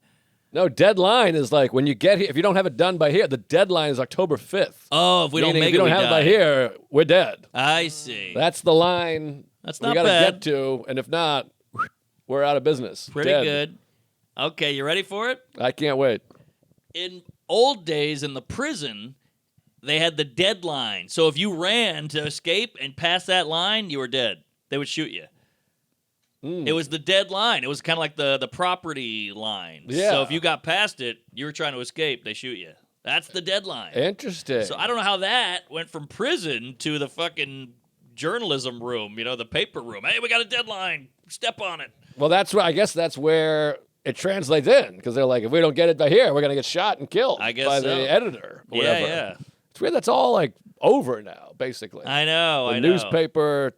No, deadline is like when you get here. If you don't have it done by here, the deadline is October 5th. Oh, if we don't Meaning make if you it, don't we have it by die. here, we're dead. I see. That's the line That's we not gotta bad. get to, and if not, we're out of business. Pretty Dead. good. Okay, you ready for it? I can't wait. In old days in the prison, they had the deadline. So if you ran to escape and pass that line, you were dead. They would shoot you. It was the deadline. It was kind of like the property line. Yeah. So if you got past it, you were trying to escape, they shoot you. That's the deadline. Interesting. So I don't know how that went from prison to the fucking journalism room, the paper room. Hey, we got a deadline. Step on it. Well, that's where I guess that's where it translates in because they're like, if we don't get it by here, we're gonna get shot and killed I guess by so. the editor. Or whatever. Yeah. It's weird. That's all like over now, basically. I know. The I know. newspaper,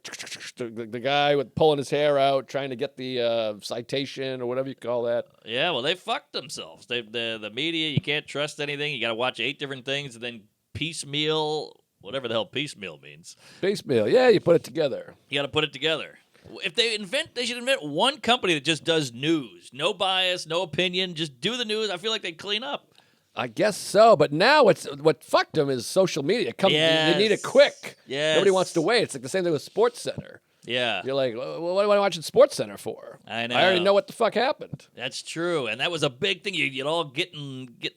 the guy with pulling his hair out, trying to get the citation or whatever you call that. Yeah, well, they fucked themselves. The media, you can't trust anything. You got to watch 8 different things and then piecemeal, whatever the hell piecemeal means. Piecemeal. Yeah, you put it together. You got to put it together. If they should invent one company that just does news. No bias, no opinion, just do the news. I feel like they'd clean up. I guess so, but now what fucked them is social media. You need it quick. Yes. Nobody wants to wait. It's like the same thing with Sports Center. Yeah. You're like, well, what am I watching Sports Center for? I know. I already know what the fuck happened. That's true, and that was a big thing. You'd all get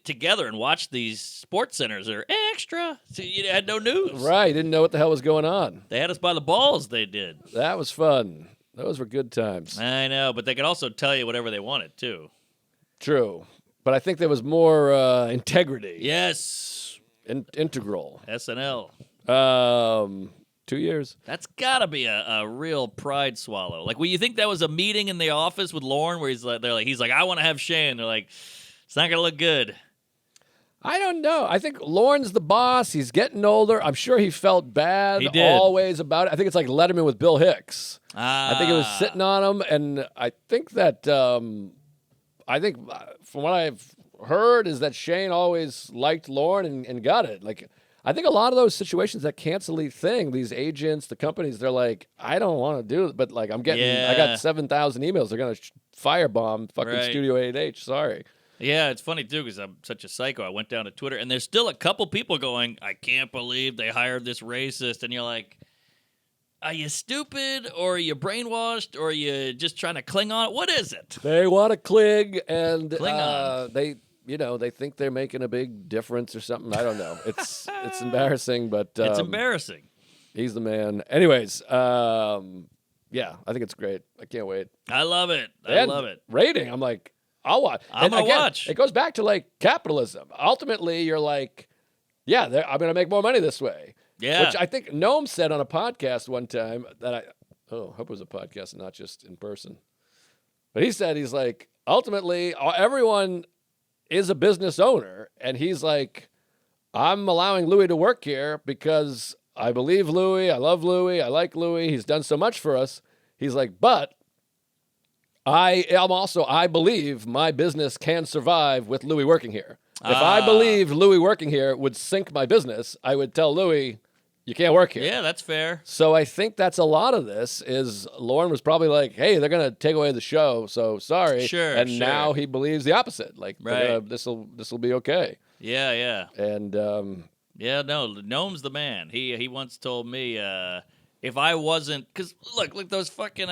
together and watch these sports centers. They're extra, so you had no news. Right, didn't know what the hell was going on. They had us by the balls. They did. That was fun. Those were good times. I know, but they could also tell you whatever they wanted too. True, but I think there was more integrity. Yes, Integral. SNL. 2 years. That's gotta be a real pride swallow. Like, when you think that was a meeting in the office with Lorne, where he's like, I want to have Shane. They're like, it's not gonna look good. I don't know. I think Lorne's the boss. He's getting older. I'm sure he felt bad He did. always about it. I think it's like Letterman with Bill Hicks. I think it was Ah. sitting on him, and I think that from what I've heard is that Shane always liked Lorne and got it. Like, I think a lot of those situations, that cancel thing, these agents, the companies, they're like, I don't want to do it, but like I Yeah. got 7,000 emails. They're gonna firebomb fucking Right. Studio 8H. Sorry. Yeah, it's funny too because I'm such a psycho. I went down to Twitter and there's still a couple people going, I can't believe they hired this racist. And you're like, are you stupid or are you brainwashed or are you just trying to cling on? What is it? They want to cling, and Cling on. they think they're making a big difference or something. I don't know. It's embarrassing, but It's embarrassing. he's the man. Anyways, yeah, I think it's great. I can't wait. I love it. I And love it. Rating, I'm like, I'll watch. I'm And gonna again, watch. It goes back to like capitalism. Ultimately, you're like, yeah, I'm going to make more money this way. Yeah. Which I think Noam said on a podcast one time that I hope it was a podcast and not just in person. But he said, he's like, ultimately, everyone is a business owner. And he's like, I'm allowing Louis to work here because I believe Louis. I love Louis. I like Louis. He's done so much for us. He's like, but I believe my business can survive with Louis working here. If I believe Louis working here would sink my business, I would tell Louis, you can't work here. Yeah, that's fair. So I think that's a lot of this is Lauren was probably like, hey, they're going to take away the show, so sorry. Sure, And sure. now he believes the opposite. Like, Right. this will be okay. Yeah, yeah. And Yeah, no, Gnome's the man. He once told me if I wasn't, because look those fucking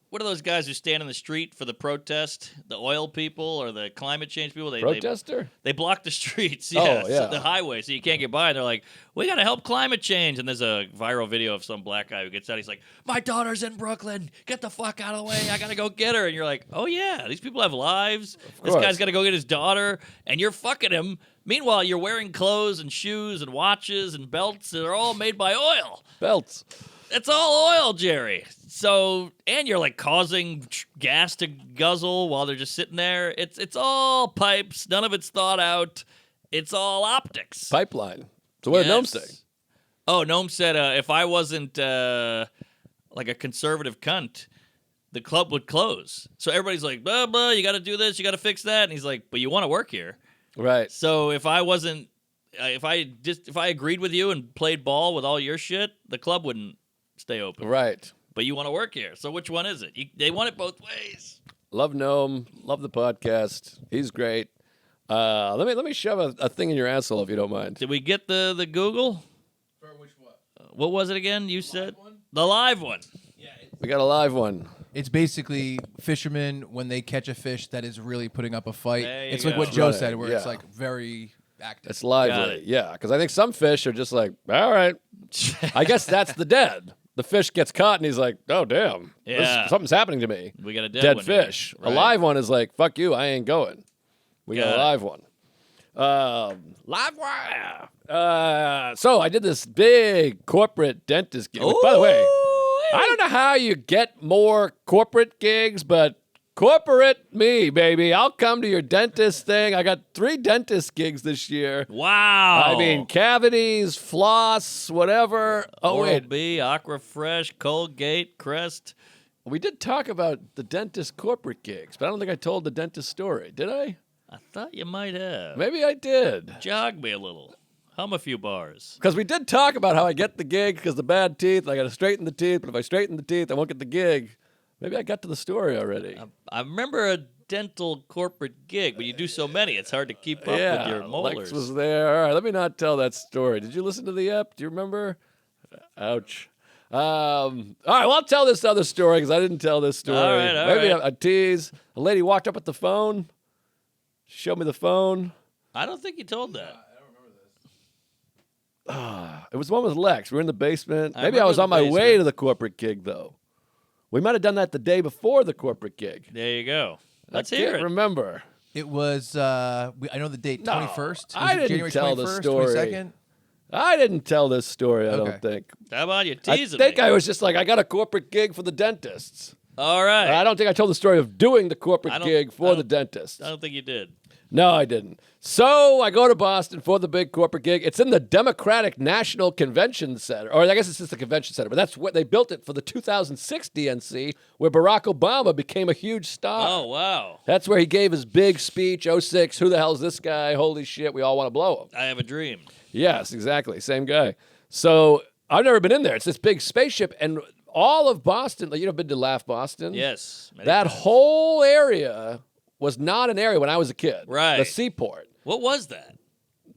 what are those guys who stand in the street for the protest? The oil people or the climate change people? protester? They block the streets, Oh, yeah. the highway, so you can't get by. And they're like, we got to help climate change. And there's a viral video of some black guy who gets out. He's like, my daughter's in Brooklyn. Get the fuck out of the way. I got to go get her. And you're like, oh, yeah, these people have lives. This course. guy's got to go get his daughter, and you're fucking him. Meanwhile, you're wearing clothes and shoes and watches and belts that are all made by oil. Belts. It's all oil, Jerry. So, and you're like causing gas to guzzle while they're just sitting there. It's all pipes. None of it's thought out. It's all optics. Pipeline. So what did Noam say? Oh, Noam said if I wasn't like a conservative cunt, the club would close. So everybody's like, blah, blah, you got to do this, you got to fix that. And he's like, but you want to work here. Right. So if I wasn't, if I agreed with you and played ball with all your shit, the club wouldn't stay open. Right. but you want to work here. So which one is it? They want it both ways. Love Noam. Love the podcast. He's great. Let me shove a thing in your asshole if you don't mind. Did we get the Google? For which what? What was it again? You said the live one. Yeah. We got a live one. It's basically fishermen when they catch a fish that is really putting up a fight. There you It's like go. what Joe Right, said, where yeah. it's like very active. It's Got lively. it. Yeah, because I think some fish are just like, all right. I guess that's the dead. The fish gets caught and he's like, oh, damn. Yeah. Something's happening to me. We got a dead Dead one here. fish. A Right. live one is like, fuck you, I ain't going. We got Got a it. live one. Live wire. So I did this big corporate dentist gig. By the way, I don't know how you get more corporate gigs, but corporate me, baby. I'll come to your dentist thing. I got 3 dentist gigs this year. Wow. I mean, cavities, floss, whatever. Oh, Oral wait. B, Aqua Fresh, Colgate, Crest. We did talk about the dentist corporate gigs, but I don't think I told the dentist story. Did I? I thought you might have. Maybe I did. Jog me a little. Hum a few bars. Because we did talk about how I get the gig because the bad teeth. I got to straighten the teeth, but if I straighten the teeth, I won't get the gig. Maybe I got to the story already. I remember a dental corporate gig, but you do so many, it's hard to keep up with your molars. Lex was there. All right, let me not tell that story. Did you listen to the ep? Do you remember? Ouch. All right, well, I'll tell this other story because I didn't tell this story. All right, Maybe right. a tease. A lady walked up with the phone, showed me the phone. I don't think you told that. It was the one with Lex. We were in the basement. I Maybe I was on remember the my way basement. to the corporate gig, though. We might have done that the day before the corporate gig. There you go. Let's I hear can't it. remember. It was, I know the date, No, 21st. Was I it didn't January tell the 21st, story. 22nd? I didn't tell this story, I Okay. don't think. How about you I teasing think me? I was just like, I got a corporate gig for the dentists. All right. I don't think I told the story of doing the I corporate don't- gig I for don't- the dentist. I don't think you did. No, I didn't. So I go to Boston for the big corporate gig. It's in the Democratic National Convention Center, or I guess it's just the convention center, but that's what they built it for the 2006 DNC, where Barack Obama became a huge star. Oh, wow. That's where he gave his big speech, 06, who the hell's this guy? Holy shit, we all want to blow him. I have a dream. Yes, exactly. Same guy. So I've never been in there. It's this big spaceship, and all of Boston, like, you know, been to Laugh Boston? Yes. many That times. whole area was not an area when I was a kid. Right. The seaport. What was that?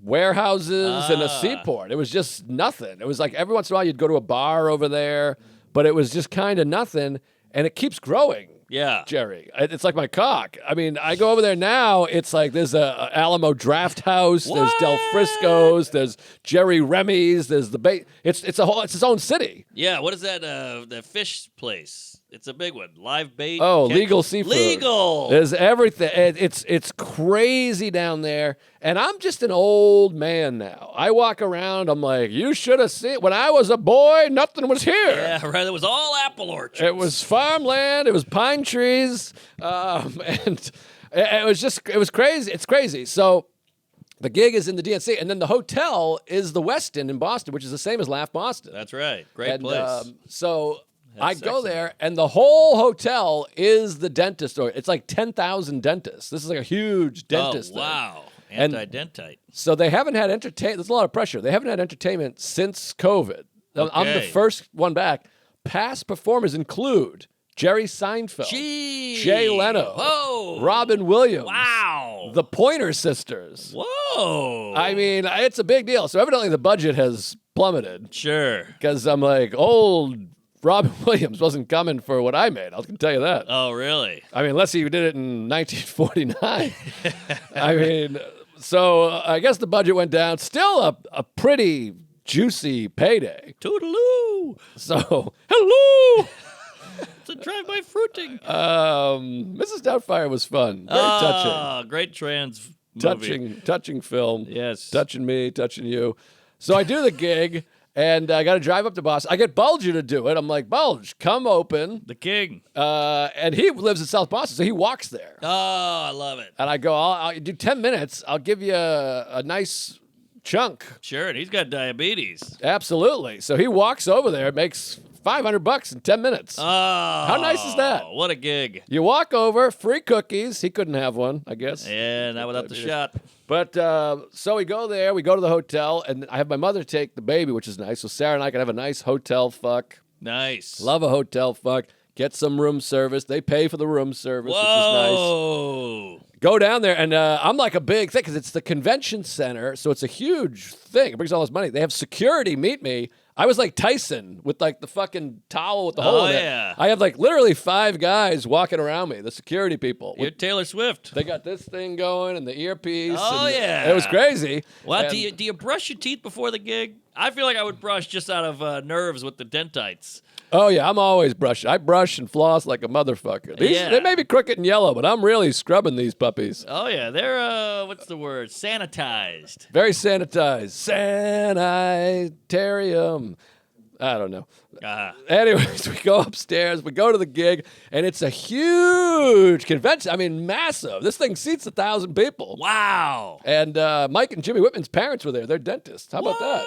Warehouses and a Ah. seaport. It was just nothing. It was like every once in a while you'd go to a bar over there, but it was just kind of nothing, and it keeps growing. Yeah. Jerry, it's like my cock. I mean, I go over there now. It's like there's a Alamo Draft House. There's Del What? Frisco's. There's Jerry Remy's. There's the It's its its own city. Yeah. What is that? The fish place. It's a big one. Live bait. Oh, catch- legal seafood. Legal. There's everything. It's crazy down there, and I'm just an old man now. I walk around. I'm like, you should have seen when I was a boy. Nothing was here. Yeah, right. It was all apple orchards. It was farmland. It was pine trees, and it was crazy. It's crazy. So the gig is in the DNC, and then the hotel is the Westin in Boston, which is the same as Laugh Boston. That's right. Great And, place. So I That's go sexy. there, and the whole hotel is the dentist. Or it's like 10,000 dentists. This is like a huge dentist. Oh, thing. wow. And- Anti-dentite. So they haven't had entertainment. There's a lot of pressure. They haven't had entertainment since COVID. I'm the Okay. first one back. Past performers include Jerry Seinfeld, Gee. Jay Leno, Whoa. Robin Williams, Wow. the Pointer Sisters. Whoa. I mean, it's a big deal. So evidently the budget has plummeted Sure. because I'm like, old Robin Williams wasn't coming for what I made. I can tell you that. Oh, really? I mean, unless he did it in 1949. I mean, so I guess the budget went down. Still a pretty juicy payday. Toodaloo. So, hello. It's a drive-by fruiting. Mrs. Doubtfire was fun. Very touching. Ah, great trans movie. Touching film. Yes. Touching me, touching you. So I do the gig, and I got to drive up to Boston. I get Bulger to do it. I'm like, Bulge, come open. The King. And he lives in South Boston, so he walks there. Oh, I love it. And I go, I'll do 10 minutes. I'll give you a nice chunk. Sure, and he's got diabetes. Absolutely. So he walks over there, makes $500 in 10 minutes. Oh. How nice is that? What a gig. You walk over, free cookies. He couldn't have one, I guess. Yeah, not without the shot. But so we go there, we go to the hotel, and I have my mother take the baby, which is nice. So Sarah and I can have a nice hotel fuck. Nice. Love a hotel fuck. Get some room service. They pay for the room service, which is nice. Whoa. Go down there, and I'm like a big thing because it's the convention center, so it's a huge thing. It brings all this money. They have security meet me. I was like Tyson with like the fucking towel with the hole in it. Yeah. I have like literally 5 guys walking around me, the security people. You're Taylor Swift. They got this thing going and the earpiece. Oh, and yeah. It was crazy. Well, And- do you brush your teeth before the gig? I feel like I would brush just out of nerves with the dentites. Oh, yeah, I'm always brushing. I brush and floss like a motherfucker. They may be crooked and yellow, but I'm really scrubbing these puppies. Oh, yeah. They're, what's the word? Sanitized. Very sanitized. Sanitarium. I don't know. Anyways, we go upstairs, we go to the gig, and it's a huge convention. I mean, massive. This thing seats 1,000 people. Wow. And Mike and Jimmy Whitman's parents were there. They're dentists. How about that?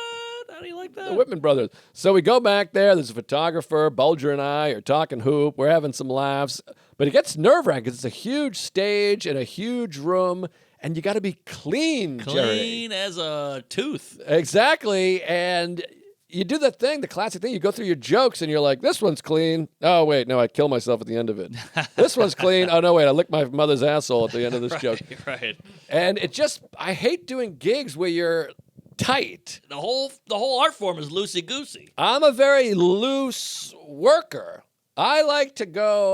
How do you like that? The Whitman brothers. So we go back there. There's a photographer. Bulger and I are talking hoop. We're having some laughs. But it gets nerve-wracking because it's a huge stage in a huge room, and you got to be clean, Jerry. Clean as a tooth. Exactly. And you do that thing, the classic thing. You go through your jokes, and you're like, this one's clean. Oh, wait, no, I kill myself at the end of it. This one's clean. Oh, no, wait, I licked my mother's asshole at the end of this joke. Right. And it just, I hate doing gigs where you're tight. The whole art form is loosey-goosey. I'm a very loose worker. I like to go,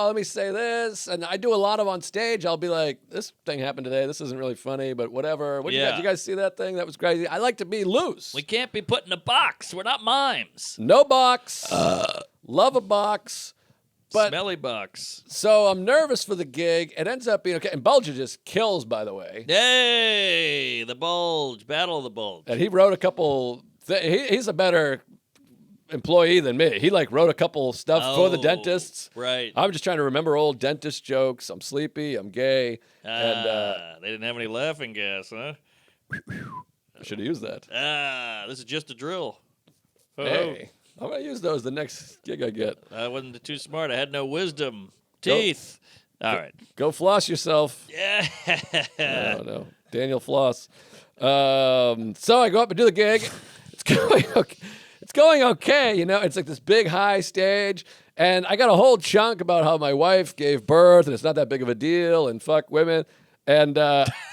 let me say this. And I do a lot of on stage. I'll be like, this thing happened today. This isn't really funny, but whatever. What Yeah. did you guys see that thing? That was crazy. I like to be loose. We can't be put in a box. We're not mimes. No box. Love a box. But Smelly box. so I'm nervous for the gig. It ends up being okay. And Bulger just kills, by the way. Hey, the bulge. Battle of the bulge. And he wrote a couple. He's a better employee than me. He like wrote a couple stuff for the dentists. Right. I'm just trying to remember old dentist jokes. I'm sleepy. I'm gay. And They didn't have any laughing gas, huh? I should have used that. This is just a drill. Oh, Hey, I'm gonna use those the next gig I get. I wasn't too smart. I had no wisdom. Teeth. All right. Go floss yourself. Yeah. Oh no, Daniel Floss. So I go up and do the gig. It's going okay. It's going okay, you know. It's like this big high stage, and I got a whole chunk about how my wife gave birth, and it's not that big of a deal, and fuck women. And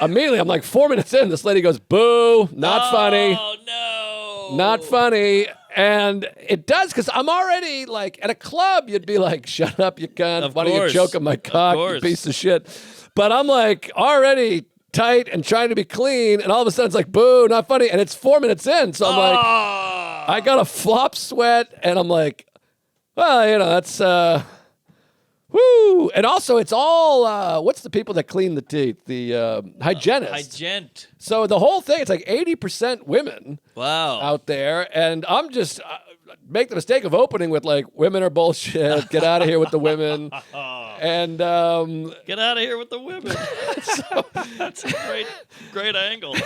immediately, I'm like 4 minutes in, this lady goes, "Boo! Not funny. Oh no. Not funny." And it does, because I'm already like at a club, you'd be like, "Shut up, you cunt! Of Why don't you course. choke on my cock, you course. piece of shit?" But I'm like already tight and trying to be clean, and all of a sudden it's like, "Boo! Not funny!" And it's 4 minutes in, so I'm like, I got a flop sweat, and I'm like, well, you know, that's, woo. And also, it's all, what's the people that clean the teeth? The hygienists. Hygienist. So the whole thing, it's like 80% women Wow. out there, and I'm just, make the mistake of opening with like, women are bullshit, get out of here with the women. And, Get out of here with the women. That's a great angle.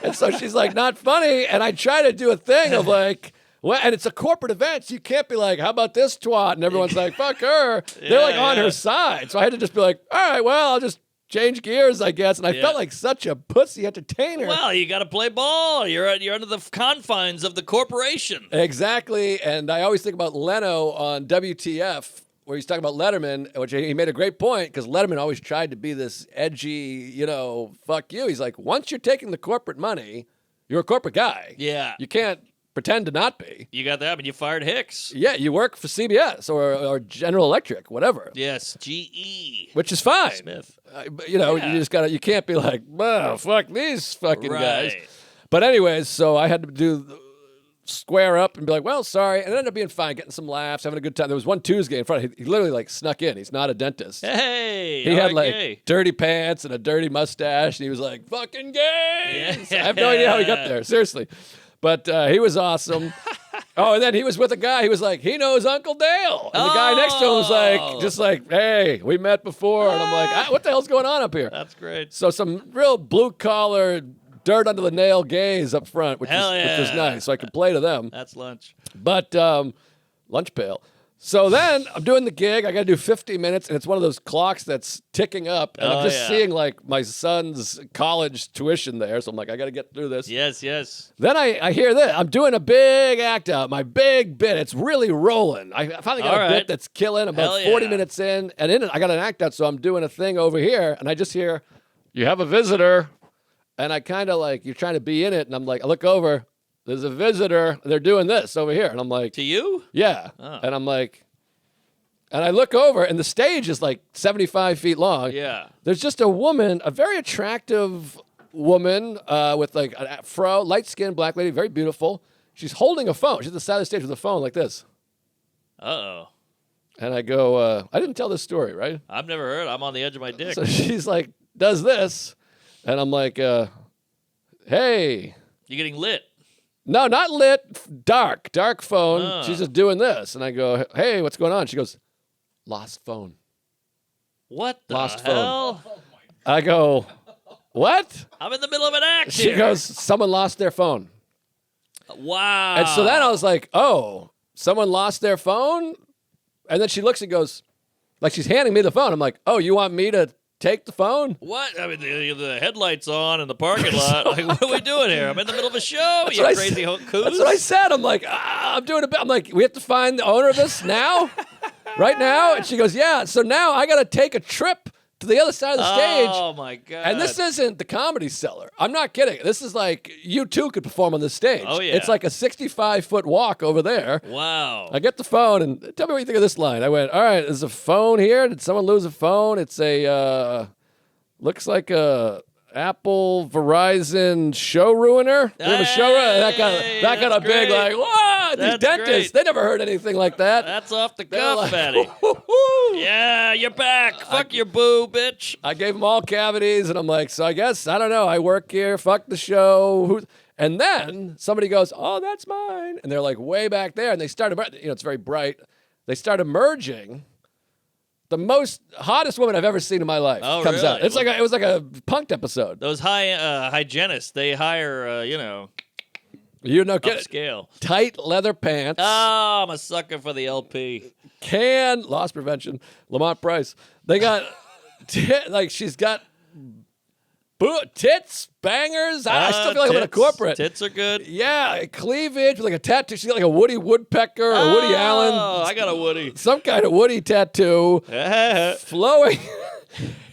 And so she's like, not funny. And I try to do a thing of like, well, and it's a corporate event, so you can't be like, how about this twat? And everyone's like, fuck her. They're like on her side. So I had to just be like, all right, well, I'll just change gears, I guess. And I felt like such a pussy entertainer. Well, you got to play ball. You're under the confines of the corporation. Exactly. And I always think about Leno on WTF, where he's talking about Letterman, which he made a great point, because Letterman always tried to be this edgy, you know, fuck you. He's like, once you're taking the corporate money, you're a corporate guy. Yeah. You can't pretend to not be. You got that, but you fired Hicks. Yeah, you work for CBS or General Electric, whatever. Yes, GE. Which is fine. Smith. But, you know, you just gotta. You can't be like, oh, fuck these fucking guys. Right. But anyways, so I had to square up and be like, well, sorry, and it ended up being fine, getting some laughs, having a good time. There was one Tuesday in front. He literally like snuck in. He's not a dentist. Hey, He had like gay. dirty pants and a dirty mustache, and he was like, fucking gay. Yeah. I have no idea how he got there, seriously. But he was awesome. Oh, and then he was with a guy. He was like, he knows Uncle Dale. And the guy next to him was like, just like, hey, we met before. And I'm like, what the hell's going on up here? That's great. So some real blue collar, dirt under the nail gays up front, which Hell was yeah. nice. So I could play to them. That's lunch. But lunch pail. So then I'm doing the gig. I got to do 50 minutes, and it's one of those clocks that's ticking up. And I'm just seeing like my son's college tuition there. So I'm like, I got to get through this. Yes. Then I hear this. I'm doing a big act out, my big bit. It's really rolling. I finally got a bit that's killing. I'm about 40 minutes in, and in it, I got an act out. So I'm doing a thing over here, and I just hear, you have a visitor. And I kind of like, you're trying to be in it. And I'm like, I look over. There's a visitor. They're doing this over here. And I'm like. To you? Yeah. Oh. And I'm like. And I look over, and the stage is like 75 feet long. Yeah. There's just a woman, a very attractive woman with like an afro, light skin, black lady, very beautiful. She's holding a phone. She's at the side of the stage with a phone like this. Uh-oh. And I go, I didn't tell this story, right? I've never heard. I'm on the edge of my dick. So she's like, does this. And I'm like, hey. You getting lit? No, not lit. Dark phone. She's just doing this. And I go, hey, what's going on? She goes, lost phone. What the lost hell? Phone. I go, what? I'm in the middle of an act She goes, someone lost their phone. Wow. And so then I was like, oh, someone lost their phone? And then she looks and goes, like she's handing me the phone. I'm like, oh, you want me to take the phone? What? I mean, the headlights on in the parking lot. Like, what are we doing here? I'm in the middle of a show. That's You crazy coos. That's what I said. I'm like, I'm doing a bit. I'm like, we have to find the owner of this now? Right now? And she goes, yeah. So now I got to take a trip to the other side of the stage. Oh, my God. And this isn't the Comedy Cellar. I'm not kidding. This is like, you too could perform on this stage. Oh, yeah. It's like a 65-foot walk over there. Wow. I get the phone, and tell me what you think of this line. I went, all right, there's a phone here. Did someone lose a phone? It's a, looks like a Apple Verizon show ruiner. Hey, that got a big, great. like, what? These That's dentists, great. they never heard anything like that. That's off the They're cuff, like, Fatty. Yeah, you're back. Fuck your boo, bitch. I gave them all cavities, and I'm like, so I guess, I don't know, I work here, fuck the show. And then somebody goes, oh, that's mine. And they're like way back there, and they started, it's very bright. They start emerging. The most hottest woman I've ever seen in my life comes out. It's it was like a Punk'd episode. Those hygienists, they hire, You know, upscale. Tight leather pants. Oh, I'm a sucker for the LP. Loss prevention. Lamont Price. They got, she's got tits, bangers. I still feel like I'm in a corporate. Tits are good. Yeah, cleavage with like a tattoo. She's got like a Woody Woodpecker or Woody Allen. Oh, I got a Woody. Some kind of Woody tattoo.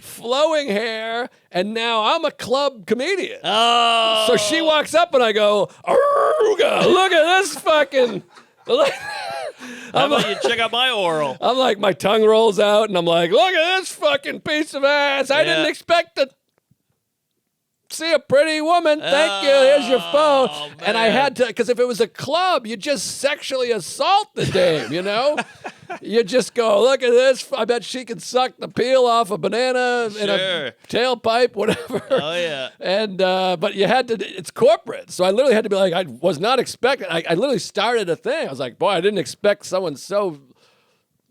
Flowing hair. And now I'm a club comedian. Oh. So she walks up and I go, Aruga, look at this fucking. How about you check out my oral? I'm like, my tongue rolls out and I'm like, look at this fucking piece of ass. I didn't expect to see a pretty woman. Thank you. Here's your phone. Man. And I had to, because if it was a club, you just sexually assault the dame, you know? You just go, look at this. I bet she can suck the peel off a banana in a tailpipe, whatever. Oh, yeah. And, but you had to, it's corporate. So I literally had to be like, I was not expecting, I literally started a thing. I was like, boy, I didn't expect someone so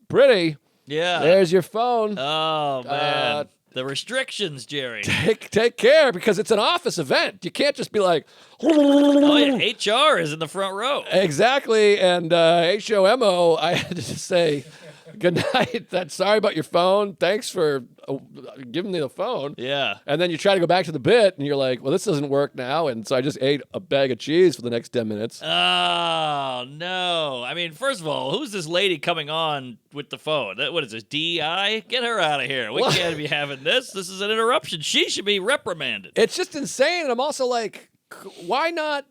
pretty. Yeah. There's your phone. Oh, man. The restrictions, Jerry. Take care, because it's an office event. You can't just be like, oh, yeah. HR is in the front row. Exactly. And HOMO, I had to say, good night. Sorry about your phone. Thanks for giving me the phone. Yeah. And then you try to go back to the bit, and you're like, well, this doesn't work now. And so I just ate a bag of cheese for the next 10 minutes. Oh, no. I mean, first of all, who's this lady coming on with the phone? What is this, DEI? Get her out of here. We can't be having this. This is an interruption. She should be reprimanded. It's just insane. And I'm also like, why not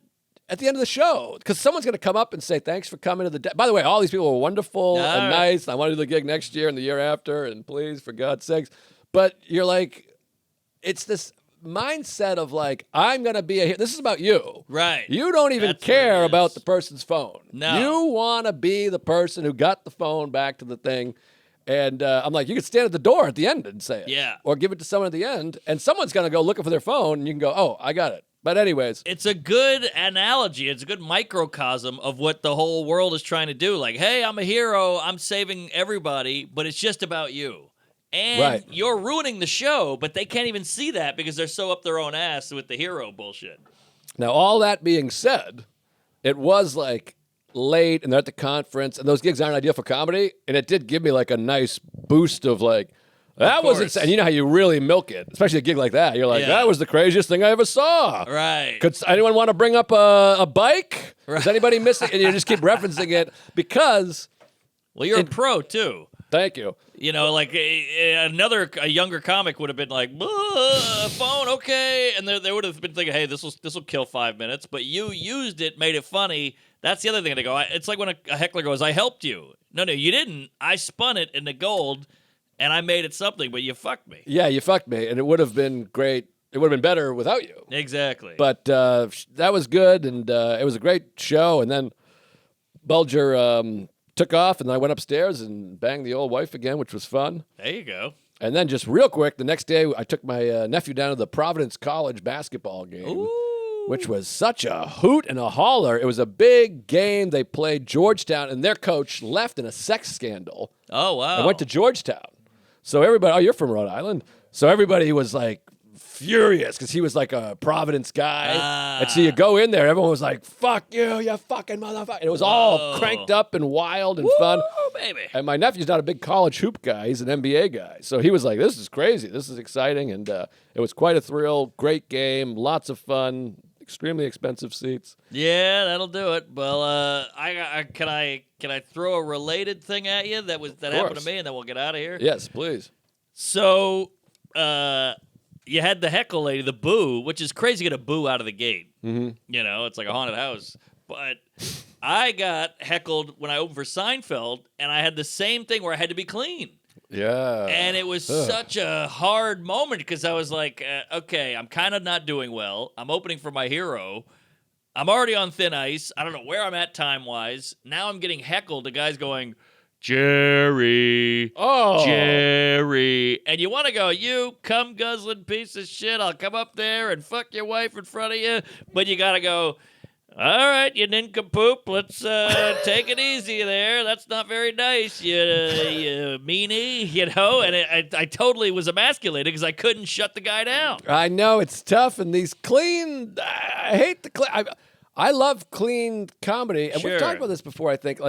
at the end of the show? Because someone's going to come up and say, thanks for coming to the by the way, all these people were wonderful and nice. I want to do the gig next year and the year after, and please, for God's sakes. But you're like, it's this mindset of like, I'm going to be this is about you. Right. You don't even care about the person's phone. No. You want to be the person who got the phone back to the thing. And I'm like, you could stand at the door at the end and say it. Yeah. Or give it to someone at the end, and someone's going to go looking for their phone, and you can go, oh, I got it. But anyways. It's a good analogy. It's a good microcosm of what the whole world is trying to do. Like, hey, I'm a hero. I'm saving everybody, but it's just about you. And you're ruining the show, but they can't even see that because they're so up their own ass with the hero bullshit. Now, all that being said, it was like late and they're at the conference, and those gigs aren't ideal for comedy. And it did give me like a nice boost of like, that was insane. You know how you really milk it, especially a gig like that. You're like, Yeah. that was the craziest thing I ever saw. Right. Could anyone want to bring up a bike? Is anybody missing? And you just keep referencing it because. Well, you're a pro too. Thank you. You know, like a younger comic would have been like, phone, okay, and they would have been thinking, hey, this will kill 5 minutes. But you used it, made it funny. That's the other thing. They go, it's like when a heckler goes, I helped you. No, you didn't. I spun it into gold, and I made it something. But you fucked me. Yeah, you fucked me, and it would have been great. It would have been better without you. Exactly. But that was good, and it was a great show. And then Bulger took off, and I went upstairs and banged the old wife again, which was fun. There you go. And then just real quick, the next day, I took my nephew down to the Providence College basketball game, which was such a hoot and a holler. It was a big game. They played Georgetown, and their coach left in a sex scandal. Oh, wow. I went to Georgetown. So everybody, you're from Rhode Island. So everybody was like furious because he was like a Providence guy. And so you go in there, everyone was like, fuck you, you fucking motherfucker. And it was all cranked up and wild and fun. Baby. And my nephew's not a big college hoop guy. He's an NBA guy. So he was like, this is crazy. This is exciting. And it was quite a thrill. Great game. Lots of fun. Extremely expensive seats. Yeah, that'll do it. Well, can I throw a related thing at you that happened to me, and then we'll get out of here? Yes, please. So, you had the heckle lady, the boo, which is crazy to get a boo out of the gate. Mm-hmm. You know, it's like a haunted house. But I got heckled when I opened for Seinfeld, and I had the same thing where I had to be clean. Yeah. And it was such a hard moment because I was like, okay, I'm kind of not doing well. I'm opening for my hero. I'm already on thin ice. I don't know where I'm at time-wise. Now I'm getting heckled. The guy's going, Jerry. Oh. Jerry. And you want to go, you cum guzzling piece of shit. I'll come up there and fuck your wife in front of you. But you got to go, all right, you nincompoop. Let's take it easy there. That's not very nice, you meanie, you know. And I totally was emasculated because I couldn't shut the guy down. I know it's tough, and these clean. I hate the clean. I love clean comedy, and we've talked about this before. I think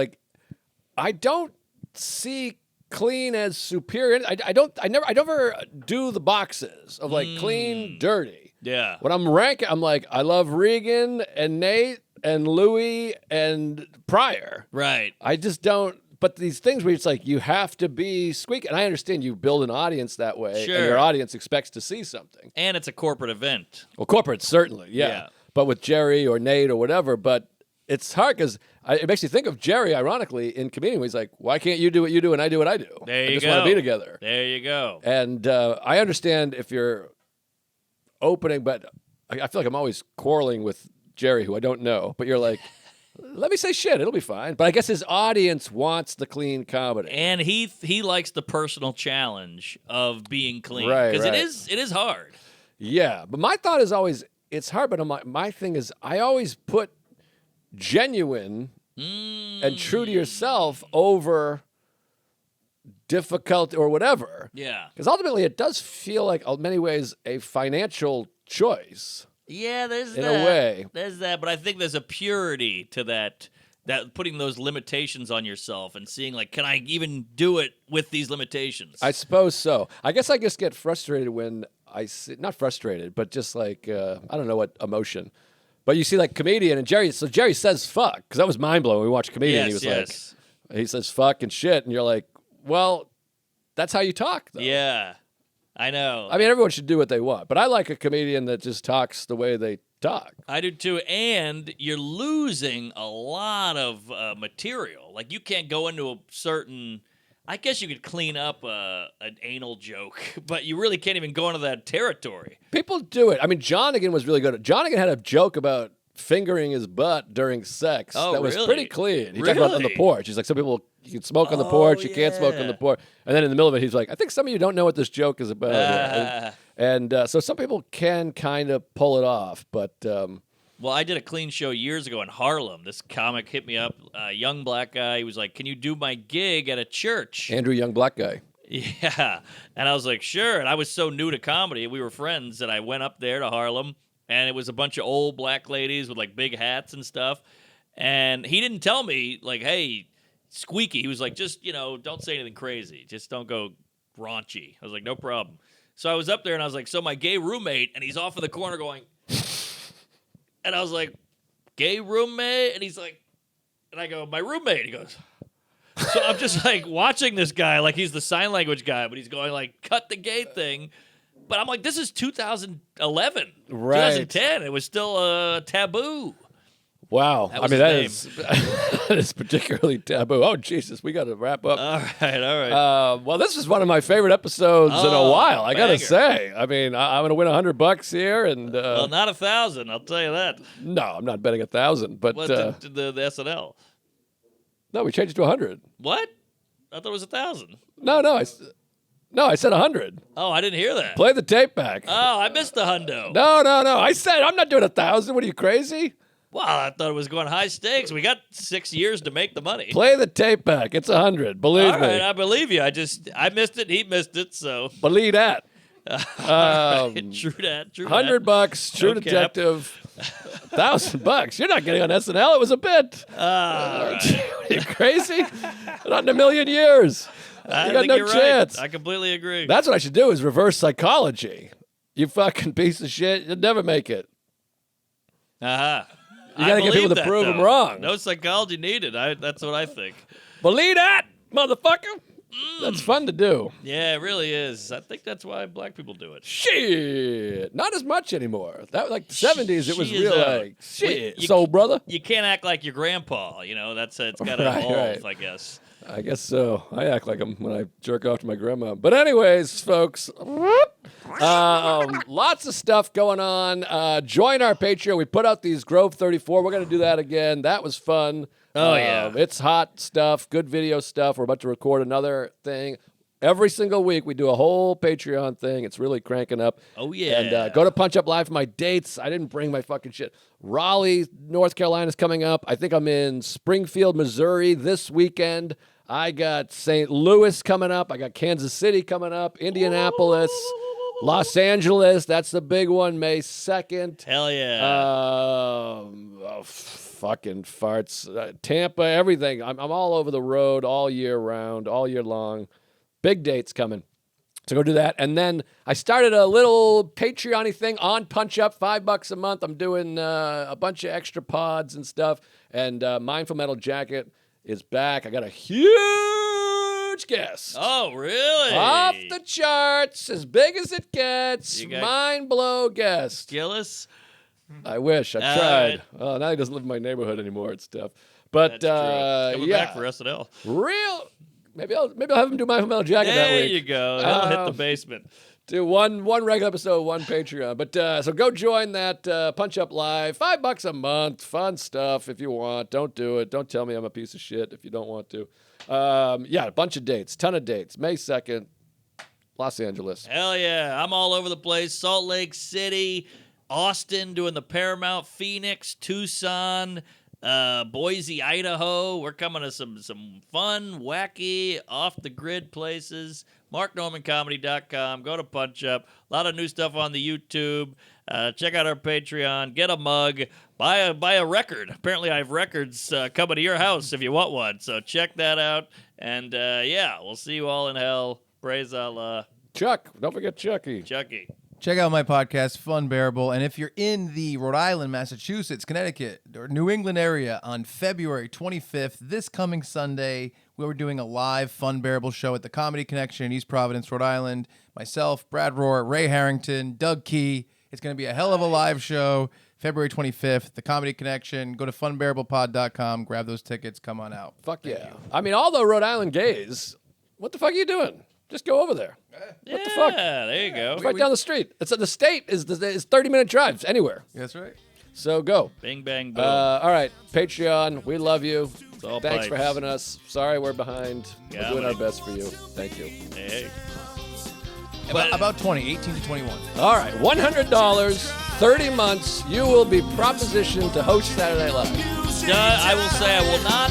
I don't see clean as superior. I never do the boxes of like clean, dirty. Yeah. When I'm ranking, I'm like, I love Regan and Nate and Louie and Pryor. Right. I just don't. But these things where it's like you have to be squeaky, and I understand you build an audience that way, and your audience expects to see something. And it's a corporate event. Well, corporate certainly, yeah. But with Jerry or Nate or whatever, but it's hard because it makes you think of Jerry, ironically, in comedian. He's like, why can't you do what you do and I do what I do? There you I just go. want to be together. There you go. And I understand if you're opening, but I feel like I'm always quarreling with Jerry, who I don't know. But you're like, let me say shit. It'll be fine. But I guess his audience wants the clean comedy. And he likes the personal challenge of being clean. Right, Because right. it is hard. Yeah. But my thought is always, it's hard, but my thing is I always put genuine and true to yourself over difficult or whatever. Yeah. Because ultimately it does feel like, in many ways, a financial choice. Yeah, there's In that. a way. There's that, but I think there's a purity to that putting those limitations on yourself and seeing, like, can I even do it with these limitations? I suppose so. I guess I just get frustrated when I see, not frustrated, but just like, I don't know what emotion. But you see, like, comedian and Jerry, so Jerry says fuck, because that was mind-blowing. We watched comedian, Yes, he was like, he says fuck and shit, and you're like, well, that's how you talk, though. Yeah, I know. I mean, everyone should do what they want, but I like a comedian that just talks the way they talk. I do too, and you're losing a lot of material. Like, you can't go into a certain... I guess you could clean up an anal joke, but you really can't even go into that territory. People do it. I mean, Jonigan was really good. Jonigan had a joke about fingering his butt during sex. Oh, that was really? pretty clean. He talked about on the Really? porch. He's like, some people, you can smoke on the porch, you can't smoke on yeah. the porch. And then in the middle of it, he's like, I think some of you don't know what this joke is about. And so some people can kind of pull it off, but... Well, I did a clean show years ago in Harlem. This comic hit me up, a young black guy. He was like, can you do my gig at a church? Andrew Young, black guy. Yeah. And I was like, sure. And I was so new to comedy. We were friends that I went up there to Harlem, and it was a bunch of old black ladies with like big hats and stuff. And he didn't tell me, like, hey, squeaky. He was like, just, don't say anything crazy. Just don't go raunchy. I was like, no problem. So I was up there, and I was like, so my gay roommate, and he's off in the corner going, and I was like, gay roommate? And he's like, and I go, my roommate. He goes, so I'm just like watching this guy like he's the sign language guy, but he's going like, cut the gay thing. But I'm like, this is 2011, Right. 2010. It was still taboo. Wow. That was that his is that is particularly taboo. Oh, Jesus. We got to wrap up. All right. Well, this is one of my favorite episodes in a Oh, while. I got to banger. say. I mean, I'm going to win $100 here. And Well, not 1,000, I'll tell you that. no, I'm not betting 1,000. But What, the SNL? no, we changed it to 100. What? I thought it was 1,000. No, I said 100. Oh, I didn't hear that. Play the tape back. Oh, I missed the hundo. No. I said I'm not doing 1,000. What are you, crazy? Well, I thought it was going high stakes. We got 6 years to make the money. Play the tape back. It's 100. Believe All me. right, I believe you. I missed it. He missed it. So Believe that. true that. True $100. True No cap. Detective. $1,000. You're not getting on SNL. It was a bit. that. Are you crazy? Not in a million years. I You got think no you're chance. right. I completely agree. That's what I should do is reverse psychology. You fucking piece of shit. You'll never make it. Uh-huh. You got to get people to prove them wrong. No psychology needed. That's what I think. Believe that, motherfucker. That's fun to do. Yeah, it really is. I think that's why black people do it. Shit. Not as much anymore. That like the 70s, it was She is real out. like, shit. You- Soul brother. You can't act like your grandpa. It's got to Right, evolve, right. I guess. I guess so. I act like him when I jerk off to my grandma. But anyways, folks, lots of stuff going on. Join our Patreon. We put out these Grove 34. We're going to do that again. That was fun. Oh, yeah. It's hot stuff, good video stuff. We're about to record another thing. Every single week, we do a whole Patreon thing. It's really cranking up. Oh, yeah. And go to Punch Up Live for my dates. I didn't bring my fucking shit. Raleigh, North Carolina is coming up. I think I'm in Springfield, Missouri this weekend. I got St. Louis coming up. I got Kansas City coming up. Indianapolis. Los Angeles. That's the big one, May 2nd. Hell yeah. Fucking farts. Tampa, everything. I'm all over the road all year round, all year long. Big dates coming. So go do that. And then I started a little Patreon-y thing on Punch Up, $5 a month. I'm doing a bunch of extra pods and stuff. And Mindful Metal Jacket is back. I got a huge guest. Oh, really? Off the charts, as big as it gets. You got- Mind blow guest. Gillis? I wish. I All tried. right. Oh, now he doesn't live in my neighborhood anymore. It's tough. But That's true. Coming yeah, back for SNL. real. Maybe I'll have him do my Metal Jacket that There week. you go. That'll hit Um, the basement. Do one regular episode, one Patreon. But so go join that Punch Up Live. $5 a month, fun stuff if you want. Don't do it. Don't tell me I'm a piece of shit if you don't want to. Yeah, a bunch of dates, ton of dates. May 2nd, Los Angeles. Hell yeah. I'm all over the place. Salt Lake City, Austin doing the Paramount, Phoenix, Tucson, Boise, Idaho. We're coming to some fun, wacky, off-the-grid places. MarkNormanComedy.com. Go to Punch Up. A lot of new stuff on the YouTube. Check out our Patreon. Get a mug. Buy a record. Apparently, I have records coming to your house if you want one. So check that out. And yeah, we'll see you all in hell. Praise Allah. Chuck, don't forget Chucky. Chucky. Check out my podcast, Fun Bearable. And if you're in the Rhode Island, Massachusetts, Connecticut, or New England area on February 25th, this coming Sunday, we're doing a live Fun Bearable show at the Comedy Connection in East Providence, Rhode Island. Myself, Brad Rohr, Ray Harrington, Doug Key. It's going to be a hell of a live show. February 25th, the Comedy Connection. Go to funbearablepod.com, grab those tickets, come on out. Fuck yeah. I mean, all the Rhode Island gays, what the fuck are you doing? Just go over there. What the fuck? Yeah, there you go. It's right down the street. It's the state is 30-minute drives anywhere. That's right. So go. Bing, bang, boom. All right, Patreon. We love you. all Thanks for pipes. having us. Sorry we're behind. We're Yeah, doing our buddy. best for you. Thank you. Hey. About 20, 18 to 21. All right, $100, 30 months. You will be propositioned to host Saturday Night Live. I will say I will not